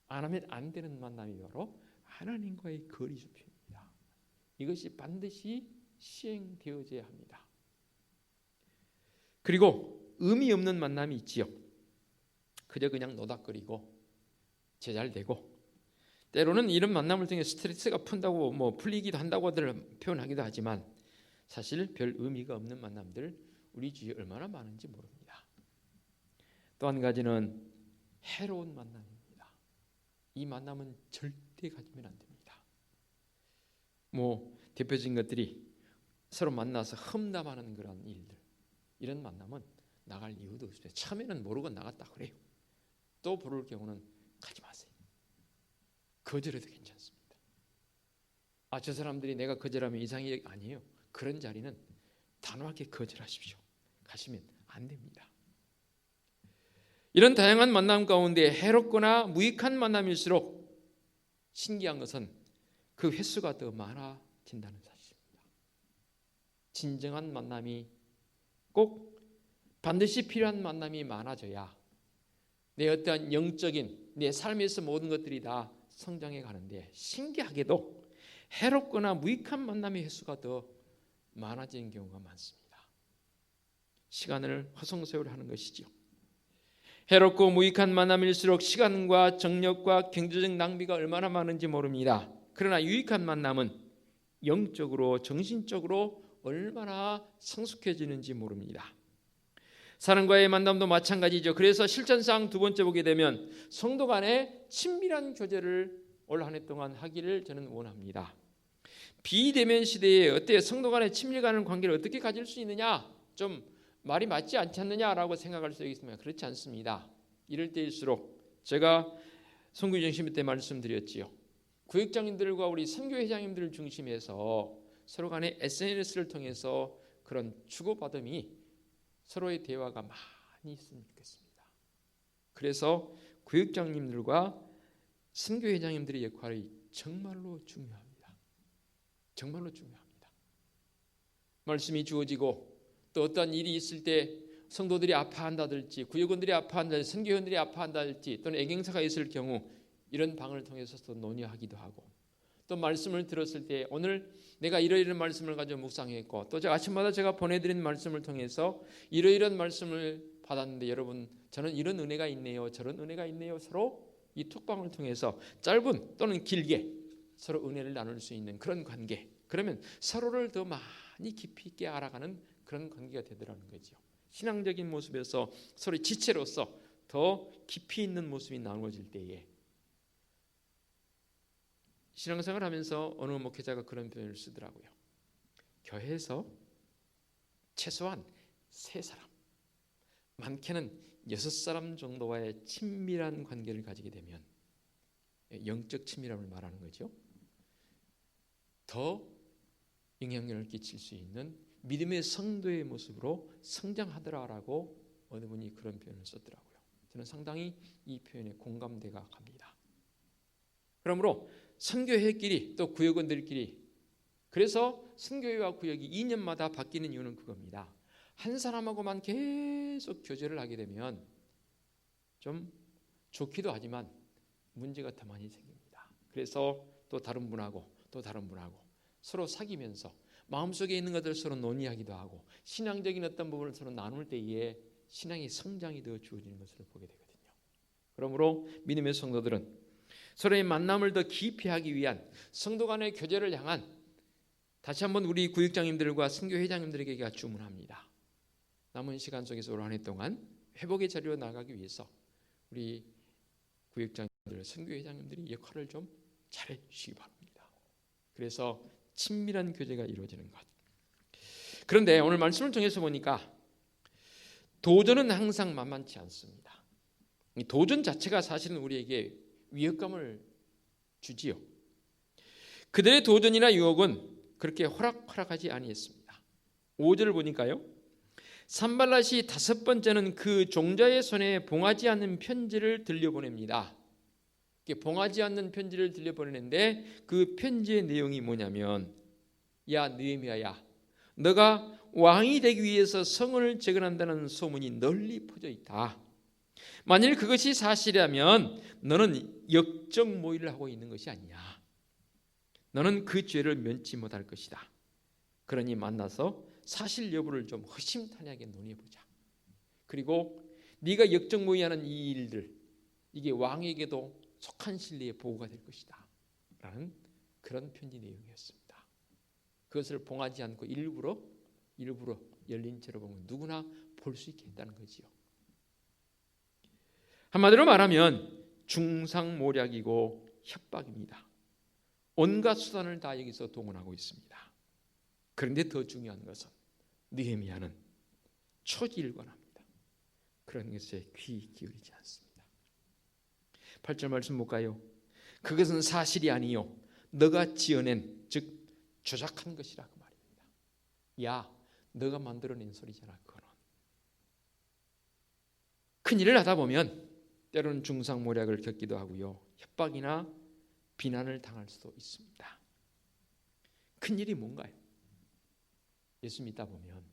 안 하면 안 되는 만남이 바로 하나님과의 거리 좁히기. 이것이 반드시 시행되어져야 합니다. 그리고 의미 없는 만남이 있지요. 그저 그냥 노닥거리고 제잘되고, 때로는 이런 만남을 통해 스트레스가 푼다고 풀리기도 한다고들 표현하기도 하지만 사실 별 의미가 없는 만남들 우리 주위에 얼마나 많은지 모릅니다. 또 한 가지는 해로운 만남입니다. 이 만남은 절대 가지면 안 됩니다. 대표적인 것들이 서로 만나서 험담하는 그런 일들, 이런 만남은 나갈 이유도 없어요. 처음에는 모르고 나갔다 그래요. 또 부를 경우는 가지 마세요. 거절해도 괜찮습니다. 저 사람들이 내가 거절하면 이상이 아니에요. 그런 자리는 단호하게 거절하십시오. 가시면 안 됩니다. 이런 다양한 만남 가운데 해롭거나 무익한 만남일수록 신기한 것은 그 횟수가 더 많아진다는 사실입니다. 진정한 만남이 꼭 반드시 필요한 만남이 많아져야 내 어떠한 영적인 내 삶에서 모든 것들이 다 성장해 가는데, 신기하게도 해롭거나 무익한 만남의 횟수가 더 많아지는 경우가 많습니다. 시간을 허송세월하는 것이죠. 해롭고 무익한 만남일수록 시간과 정력과 경제적 낭비가 얼마나 많은지 모릅니다. 그러나 유익한 만남은 영적으로 정신적으로 얼마나 성숙해지는지 모릅니다. 사람과의 만남도 마찬가지죠. 그래서 실천사항 2번째 보게 되면 성도 간의 친밀한 교제를 올 한 해 동안 하기를 저는 원합니다. 비대면 시대에 어때요? 성도 간의 친밀한 관계를 어떻게 가질 수 있느냐? 좀 말이 맞지 않지 않느냐라고 생각할 수 있습니다. 그렇지 않습니다. 이럴 때일수록 제가 선교정심 때 말씀드렸지요. 구역장님들과 우리 선교회장님들을 중심해서 서로 간의 SNS를 통해서 그런 주고받음이, 서로의 대화가 많이 있으면 좋겠습니다. 그래서 구역장님들과 선교회장님들의 역할이 정말로 중요합니다. 정말로 중요합니다. 말씀이 주어지고 또 어떤 일이 있을 때 성도들이 아파한다든지 구역원들이 아파한다든지 선교회원들이 아파한다든지 또는 애경사가 있을 경우 이런 방을 통해서 논의하기도 하고, 또 말씀을 들었을 때 오늘 내가 이러이러한 말씀을 가지고 묵상했고, 또 아침마다 제가 보내드린 말씀을 통해서 이러이러한 말씀을 받았는데 여러분 저는 이런 은혜가 있네요, 저런 은혜가 있네요. 서로 이 톡방을 통해서 짧은 또는 길게 서로 은혜를 나눌 수 있는 그런 관계, 그러면 서로를 더 많이 깊이 있게 알아가는 그런 관계가 되더라는 거죠. 신앙적인 모습에서 서로 지체로서 더 깊이 있는 모습이 나누어질 때에, 신앙생활 하면서 어느 목회자가 그런 표현을 쓰더라고요. 교회에서 최소한 3사람, 많게는 6사람 정도와의 친밀한 관계를 가지게 되면, 영적 친밀함을 말하는 거죠. 더 영향력을 끼칠 수 있는 믿음의 성도의 모습으로 성장하더라라고 어느 분이 그런 표현을 썼더라고요. 저는 상당히 이 표현에 공감대가 갑니다. 그러므로 선교회끼리 또 구역원들끼리, 그래서 선교회와 구역이 2년마다 바뀌는 이유는 그겁니다. 한 사람하고만 계속 교제를 하게 되면 좀 좋기도 하지만 문제가 더 많이 생깁니다. 그래서 또 다른 분하고 또 다른 분하고 서로 사귀면서 마음속에 있는 것들을 서로 논의하기도 하고 신앙적인 어떤 부분을 서로 나눌 때에 신앙의 성장이 더 주어지는 것을 보게 되거든요. 그러므로 믿음의 성도들은 서로의 만남을 더 깊이 하기 위한 성도 간의 교제를 향한, 다시 한번 우리 구역장님들과 선교회장님들에게 제가 주문합니다. 남은 시간 속에서 올 한 해 동안 회복의 자리로 나가기 위해서 우리 구역장님들, 선교회장님들이 역할을 좀 잘해 주시기 바랍니다. 그래서 친밀한 교제가 이루어지는 것. 그런데 오늘 말씀을 통해서 보니까 도전은 항상 만만치 않습니다. 이 도전 자체가 사실은 우리에게 위협감을 주지요. 그들의 도전이나 유혹은 그렇게 호락호락하지 아니했습니다. 5절을 보니까요, 산발랏이 5번째는 그 종자의 손에 봉하지 않는 편지를 들려보냅니다. 봉하지 않는 편지를 들려보내는데 그 편지의 내용이 뭐냐면, 야 느헤미야야, 너가 왕이 되기 위해서 성을 재건한다는 소문이 널리 퍼져 있다. 만일 그것이 사실이라면 너는 역적 모의를 하고 있는 것이 아니냐. 너는 그 죄를 면치 못할 것이다. 그러니 만나서 사실 여부를 좀 허심탄회하게 논의해보자. 그리고 네가 역적 모의하는 이 일들, 이게 왕에게도 속한 신뢰의 보고가 될 것이다 라는 그런 편지 내용이었습니다. 그것을 봉하지 않고 일부러 열린 채로 보면 누구나 볼 수 있게 했다는 거지요. 한마디로 말하면 중상모략이고 협박입니다. 온갖 수단을 다 여기서 동원하고 있습니다. 그런데 더 중요한 것은 느헤미야는 초지일관합니다. 그런 것에 귀 기울이지 않습니다. 8절 말씀 볼까요? 그것은 사실이 아니요 너가 지어낸, 즉 조작한 것이라 그 말입니다. 야, 너가 만들어낸 소리잖아. 그거는. 큰일을 하다 보면 때로는 중상모략을 겪기도 하고요, 협박이나 비난을 당할 수도 있습니다. 큰일이 뭔가요? 예수 믿다 보면,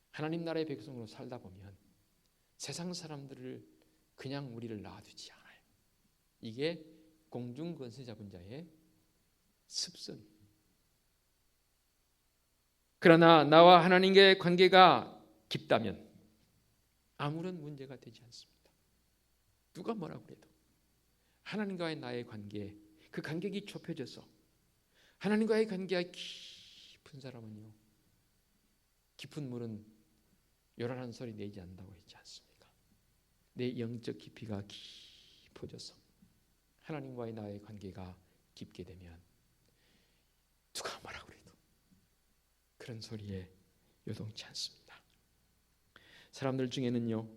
하나님 나라의 백성으로 살다 보면 세상 사람들을 그냥 우리를 놔두지 않아요. 이게 공중권세 잡은 자의 습성입니다. 그러나 나와 하나님과의 관계가 깊다면 아무런 문제가 되지 않습니다. 누가 뭐라고 그래도 하나님과의 나의 관계, 그 간격이 좁혀져서 하나님과의 관계가 깊은 사람은요, 깊은 물은 요란한 소리 내지 않는다고 했지 않습니까? 내 영적 깊이가 깊어져서 하나님과의 나의 관계가 깊게 되면 누가 뭐라고 해도 그런 소리에 요동치 않습니다. 사람들 중에는요,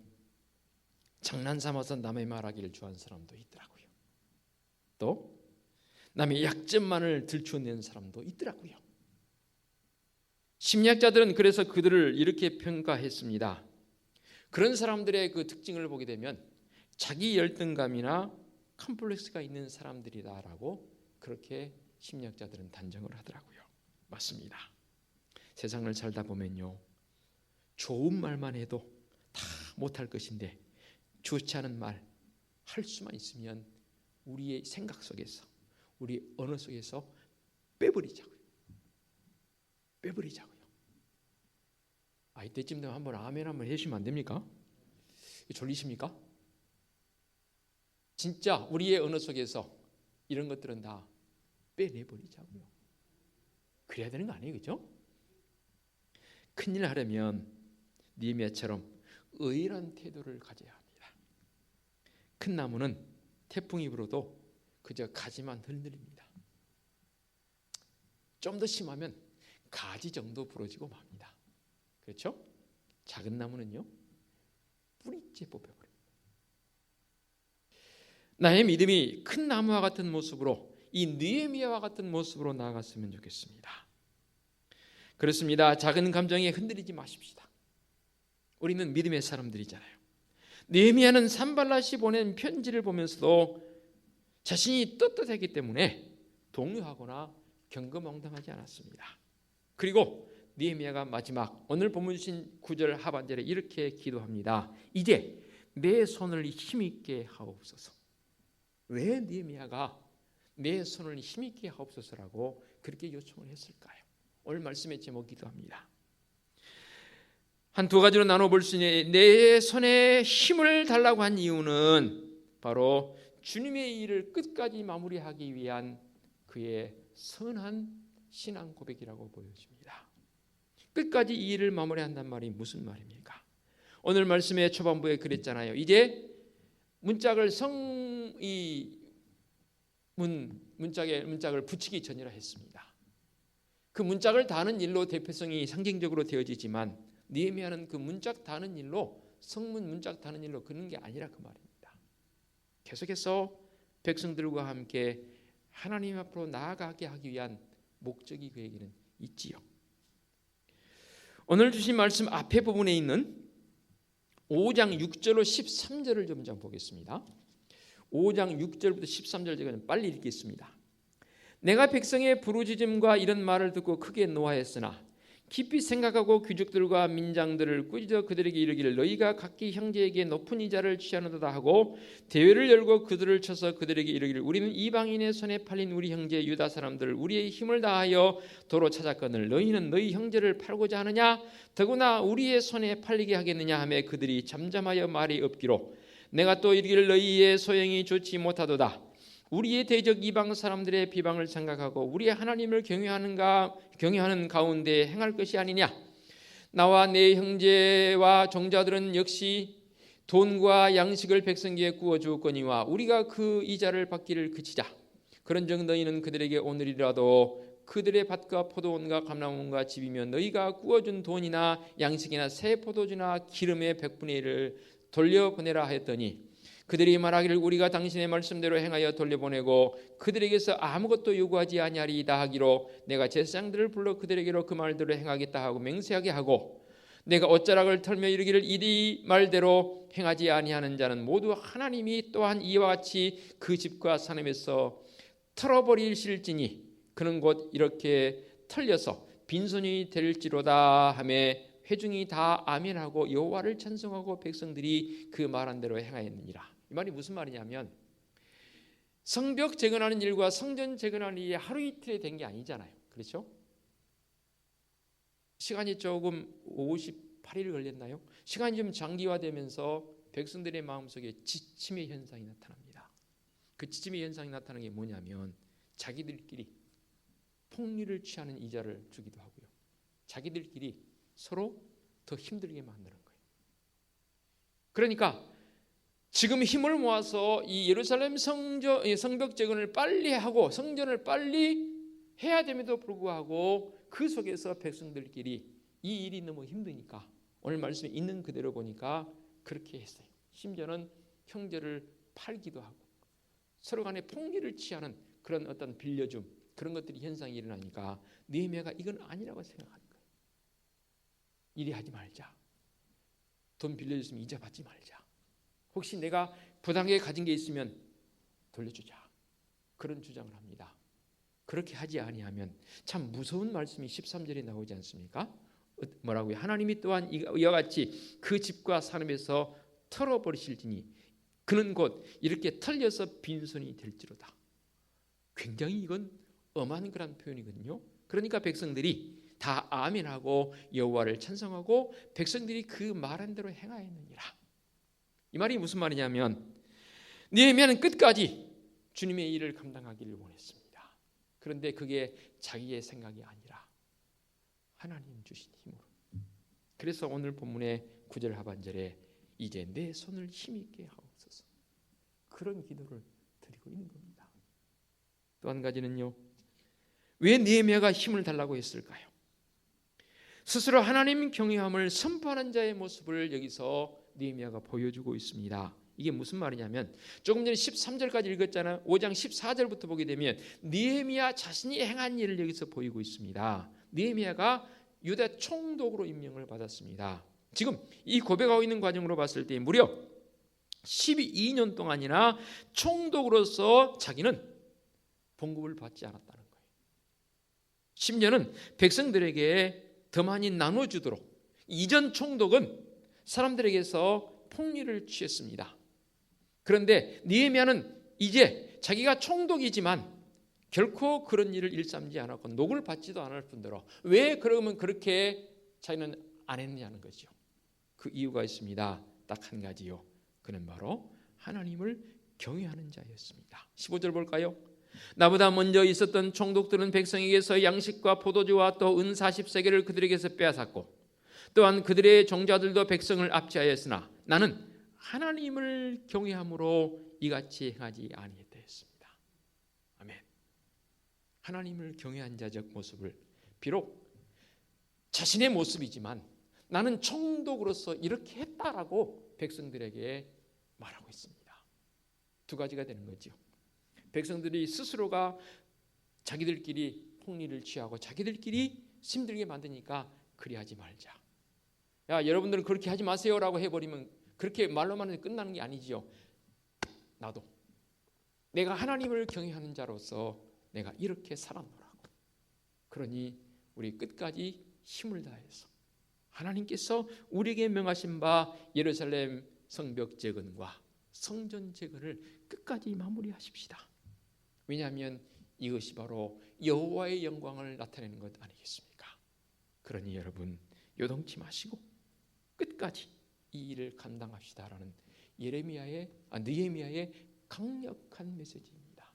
장난 삼아서 남의 말하기를 좋아하는 사람도 있더라고요. 또 남의 약점만을 들추어내는 사람도 있더라고요. 심리학자들은 그래서 그들을 이렇게 평가했습니다. 그런 사람들의 그 특징을 보게 되면 자기 열등감이나 컴플렉스가 있는 사람들이다라고 그렇게 심리학자들은 단정을 하더라고요. 맞습니다. 세상을 살다 보면요, 좋은 말만 해도 다 못할 것인데 좋지 않은 말 할 수만 있으면 우리의 생각 속에서, 우리 언어 속에서 빼버리자고요. 이때쯤 되면 한번 아멘 한번 해주시면 안 됩니까? 졸리십니까? 진짜 우리의 언어 속에서 이런 것들은 다 빼내버리자고요. 그래야 되는 거 아니에요, 그렇죠? 큰일 하려면 느헤미야처럼 의연한 태도를 가져야 합니다. 큰 나무는 태풍이 불어도 그저 가지만 흔들립니다. 좀 더 심하면 가지 정도 부러지고 맙니다. 그렇죠? 작은 나무는요, 뿌리째 뽑혀버립니다. 나의 믿음이 큰 나무와 같은 모습으로, 이 느헤미야와 같은 모습으로 나아갔으면 좋겠습니다. 그렇습니다. 작은 감정에 흔들리지 마십시다. 우리는 믿음의 사람들이잖아요. 느헤미야는 산발랏이 보낸 편지를 보면서도 자신이 떳떳했기 때문에 동요하거나 경거망동하지 않았습니다. 그리고 느헤미야가 마지막 오늘 본문 주신 9절 하반절에 이렇게 기도합니다. 이제 내 손을 힘있게 하옵소서. 왜 느헤미야가 내 손을 힘있게 하옵소서라고 그렇게 요청을 했을까요? 오늘 말씀의 제목이기도 합니다. 한 두 가지로 나눠볼 수 있는 내 손에 힘을 달라고 한 이유는 바로 주님의 일을 끝까지 마무리하기 위한 그의 선한 신앙 고백이라고 보여집니다. 끝까지 이 일을 마무리한단 말이 무슨 말입니까? 오늘 말씀의 초반부에 그랬잖아요. 이제 문짝을 문짝을 붙이기 전이라 했습니다. 그 문짝을 다는 일로 대표성이 상징적으로 되어지지만 느헤미야는 그 문짝 다는 일로 성문 문짝 다는 일로 그런 게 아니라 그 말입니다. 계속해서 백성들과 함께 하나님 앞으로 나아가게 하기 위한 목적이 그에게는 있지요. 오늘 주신 말씀 앞에 부분에 있는 5장 6절로 13절을 좀 보겠습니다. 5장 6절부터 13절까지 빨리 읽겠습니다. 내가 백성의 부르짖음과 이런 말을 듣고 크게 노하였으나 깊이 생각하고 귀족들과 민장들을 꾸짖어 그들에게 이르기를 너희가 각기 형제에게 높은 이자를 취하는도다 하고 대회를 열고 그들을 쳐서 그들에게 이르기를 우리는 이방인의 손에 팔린 우리 형제 유다 사람들을 우리의 힘을 다하여 도로 찾았거늘 너희는 너희 형제를 팔고자 하느냐 더구나 우리의 손에 팔리게 하겠느냐 하며 그들이 잠잠하여 말이 없기로 내가 또 이르기를 너희의 소용이 좋지 못하도다. 우리의 대적 이방 사람들의 비방을 생각하고 우리의 하나님을 경외하는 가운데 행할 것이 아니냐. 나와 내 형제와 종자들은 역시 돈과 양식을 백성에게 구워 주었거니와 우리가 그 이자를 받기를 그치자. 그런즉 너희는 그들에게 오늘이라도 그들의 밭과 포도원과 감람원과 집이며 너희가 구워준 돈이나 양식이나 새 포도주나 기름의 100분의 1을 돌려보내라 하였더니 그들이 말하기를 우리가 당신의 말씀대로 행하여 돌려보내고 그들에게서 아무것도 요구하지 아니하리이다 하기로 내가 제사장들을 불러 그들에게로 그 말대로 행하겠다 하고 맹세하게 하고 내가 옷자락을 털며 이르기를 이 말대로 행하지 아니하는 자는 모두 하나님이 또한 이와 같이 그 집과 산업에서 털어버리실지니 그는 곧 이렇게 털려서 빈손이 될지로다 하며 회중이 다 아멘하고 여호와를 찬송하고 백성들이 그 말한 대로 행하였느니라. 이 말이 무슨 말이냐면 성벽 재건하는 일과 성전 재건하는 일이 하루 이틀에 된 게 아니잖아요. 그렇죠? 시간이 조금 58일 걸렸나요? 시간이 좀 장기화되면서 백성들의 마음속에 지침의 현상이 나타납니다. 그 지침의 현상이 나타나는 게 뭐냐면 자기들끼리 폭리를 취하는 이자를 주기도 하고요. 자기들끼리 서로 더 힘들게 만드는 거예요. 그러니까 지금 힘을 모아서 이 예루살렘 성벽 재건을 빨리 하고 성전을 빨리 해야 됨에도 불구하고 그 속에서 백성들끼리 이 일이 너무 힘드니까 오늘 말씀에 있는 그대로 보니까 그렇게 했어요. 심지어는 형제를 팔기도 하고 서로 간에 폭리를 취하는 그런 어떤 빌려줌 그런 것들이 현상이 일어나니까 느헤미야가 이건 아니라고 생각하는 거예요. 이리 하지 말자. 돈 빌려줬으면 이자 받지 말자. 혹시 내가 부당하게 가진 게 있으면 돌려주자. 그런 주장을 합니다. 그렇게 하지 아니하면 참 무서운 말씀이 13절에 나오지 않습니까? 뭐라고요? 하나님이 또한 이와 같이 그 집과 산업에서 털어버리실지니 그는 곧 이렇게 털려서 빈손이 될지로다. 굉장히 이건 엄한 그런 표현이거든요. 그러니까 백성들이 다 아멘하고 여호와를 찬송하고 백성들이 그 말한 대로 행하였느니라. 이 말이 무슨 말이냐면 느헤미야는 끝까지 주님의 일을 감당하기를 원했습니다. 그런데 그게 자기의 생각이 아니라 하나님 주신 힘으로. 그래서 오늘 본문의 9절 하반절에 이제 내 손을 힘있게 하옵소서 그런 기도를 드리고 있는 겁니다. 또 한 가지는요. 왜 느헤미야가 힘을 달라고 했을까요? 스스로 하나님 경외함을 선포하는 자의 모습을 여기서 느헤미야가 보여주고 있습니다. 이게 무슨 말이냐면 조금 전에 13절까지 읽었잖아요. 5장 14절부터 보게 되면 느헤미야 자신이 행한 일을 여기서 보이고 있습니다. 느헤미야가 유다 총독으로 임명을 받았습니다. 지금 이 고백하고 있는 과정으로 봤을 때 무려 12년 동안이나 총독으로서 자기는 봉급을 받지 않았다는 거예요. 심지어는 백성들에게 더 많이 나눠주도록 이전 총독은 사람들에게서 폭리를 취했습니다. 그런데 느헤미야는 이제 자기가 총독이지만 결코 그런 일을 일삼지 않았고 녹을 받지도 않을 뿐더러 왜 그러면 그렇게 자기는 안 했냐는 거죠. 그 이유가 있습니다. 딱 한 가지요. 그는 바로 하나님을 경외하는 자였습니다. 15절 볼까요? 나보다 먼저 있었던 총독들은 백성에게서 양식과 포도주와 또 은 40세겔을 그들에게서 빼앗았고 또한 그들의 종자들도 백성을 압제하였으나 나는 하나님을 경외함으로 이같이 행하지 아니했다 했습니다. 아멘. 하나님을 경외한 자적 모습을 비록 자신의 모습이지만 나는 총독으로서 이렇게 했다라고 백성들에게 말하고 있습니다. 두 가지가 되는 거죠. 백성들이 스스로가 자기들끼리 폭리를 취하고 자기들끼리 힘들게 만드니까 그리하지 말자. 야, 여러분들은 그렇게 하지 마세요라고 해버리면 그렇게 말로만 해도 끝나는 게 아니지요. 나도 내가 하나님을 경외하는 자로서 내가 이렇게 살아노라고. 그러니 우리 끝까지 힘을 다해서 하나님께서 우리에게 명하신 바 예루살렘 성벽 재건과 성전 재건을 끝까지 마무리하십시다. 왜냐하면 이것이 바로 여호와의 영광을 나타내는 것 아니겠습니까? 그러니 여러분 요동치 마시고 끝까지 이 일을 감당합시다라는 느헤미야의 강력한 메시지입니다.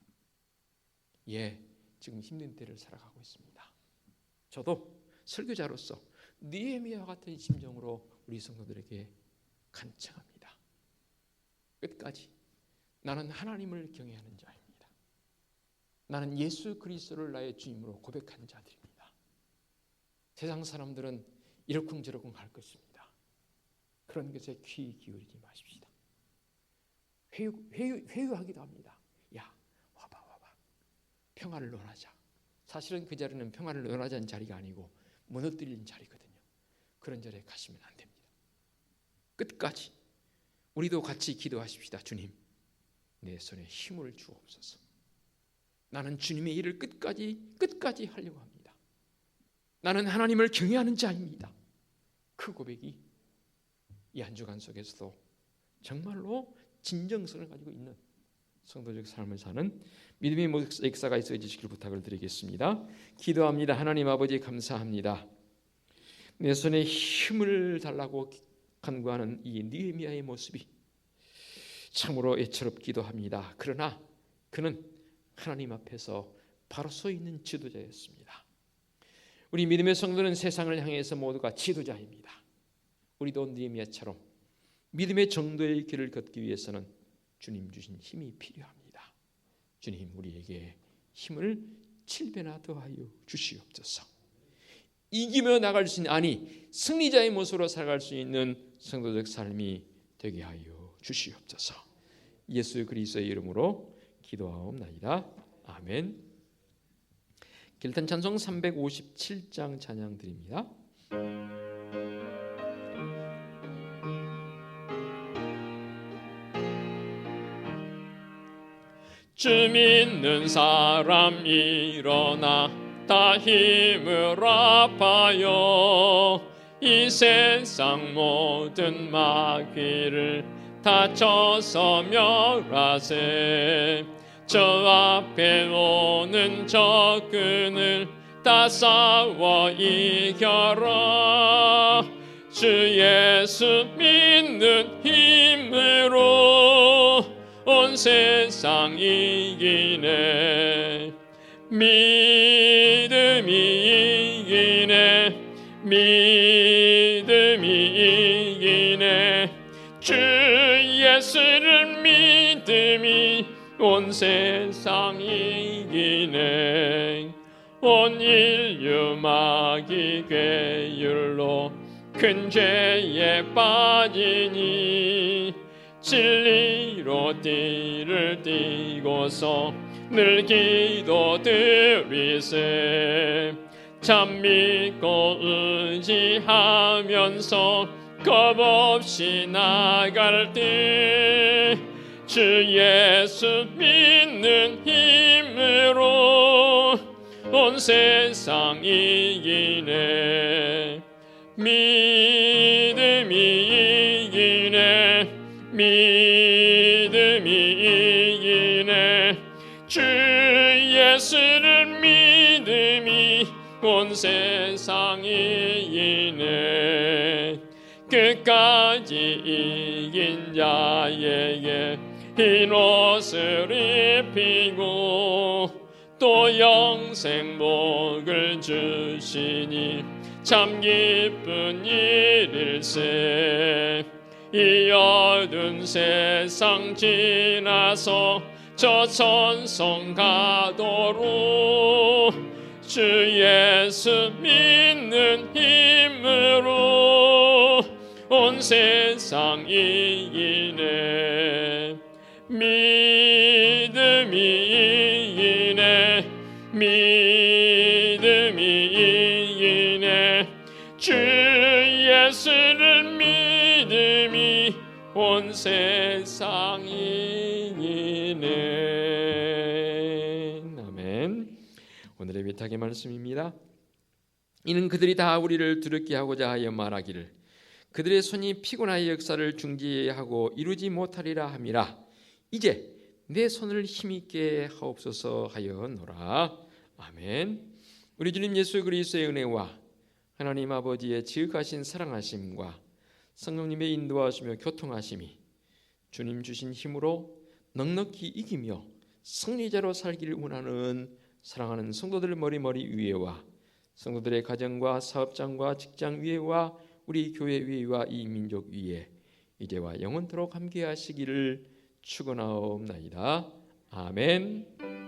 예, 지금 힘든 때를 살아가고 있습니다. 저도 설교자로서 느헤미야 같은 심정으로 우리 성도들에게 간청합니다. 끝까지 나는 하나님을 경외하는 자입니다. 나는 예수 그리스도를 나의 주님으로 고백한 자들입니다. 세상 사람들은 이러쿵저러쿵 할 것입니다. 그런 것에 귀 기울이지 마십시다. 회유하기도 합니다. 야, 와봐. 평화를 논하자. 사실은 그 자리는 평화를 논하자는 자리가 아니고 무너뜨리는 자리거든요. 그런 자리에 가시면 안 됩니다. 끝까지 우리도 같이 기도하십시다. 주님, 내 손에 힘을 주옵소서. 나는 주님의 일을 끝까지 하려고 합니다. 나는 하나님을 경외하는 자입니다. 그 고백이 이 한 주간 속에서도 정말로 진정성을 가지고 있는 성도적 삶을 사는 믿음의 역사가 있어지시길 부탁을 드리겠습니다. 기도합니다. 하나님 아버지 감사합니다. 내 손에 힘을 달라고 간구하는 이 느헤미야의 모습이 참으로 애처롭기도 합니다. 그러나 그는 하나님 앞에서 바로 서 있는 지도자였습니다. 우리 믿음의 성도는 세상을 향해서 모두가 지도자입니다. 우리도 느헤미야처럼 믿음의 정도의 길을 걷기 위해서는 주님 주신 힘이 필요합니다. 주님 우리에게 힘을 7배나 더하여 주시옵소서. 이기며 나갈 수 있는 승리자의 모습으로 살아갈 수 있는 성도적 삶이 되게 하여 주시옵소서. 예수 그리스도의 이름으로 기도하옵나이다. 아멘. 길탄 찬송 357장 찬양 드립니다. 주 믿는 사람 일어나 다 힘을 합하여 이 세상 모든 마귀를 다 쳐서 멸하세. 저 앞에 오는 적군을 다 싸워 이겨라. 주 예수 믿는 힘으로 온 세상 이기네. 믿음이 이기네. 주 예수를 믿음이 온 세상 이기네. 온 인류 마귀 괴율로 큰 죄에 빠지니 진리로 띠를 띠고서 늘 기도드리세. 참 믿고 의지하면서 그 겁없이 나갈 때 주 예수 믿는 힘으로 온 세상 이기네. 믿음이 이기네. 믿음이 이기네. 주 예수를 믿음이 온 세상 이기네. 끝까지 이긴 자에게 흰 옷을 입히고 또 영생복을 주시니 참 기쁜 일일세. 이 어두운 세상 지나서 저 천성 가도록 주 예수 믿는 힘으로 온 세상 이기네. 믿음이 이기네. 믿음이 이기네. 주 예수를 믿음이 온 세상 이기네. 아멘. 오늘의 위탁의 말씀입니다. 이는 그들이 다 우리를 두렵게 하고자 하여 말하기를 그들의 손이 피곤하여 역사를 중지하고 이루지 못하리라 함이라. 이제 내 손을 힘있게 하옵소서 하여노라. 아멘. 우리 주님 예수 그리스도의 은혜와 하나님 아버지의 지극하신 사랑하심과 성령님의 인도하시며 교통하심이 주님 주신 힘으로 넉넉히 이기며 승리자로 살기를 원하는 사랑하는 성도들 머리 위에와 성도들의 가정과 사업장과 직장 위에와 우리 교회 위에와 이 민족 위에 이제와 영원토록 함께 하시기를 축원하옵나이다. 아멘.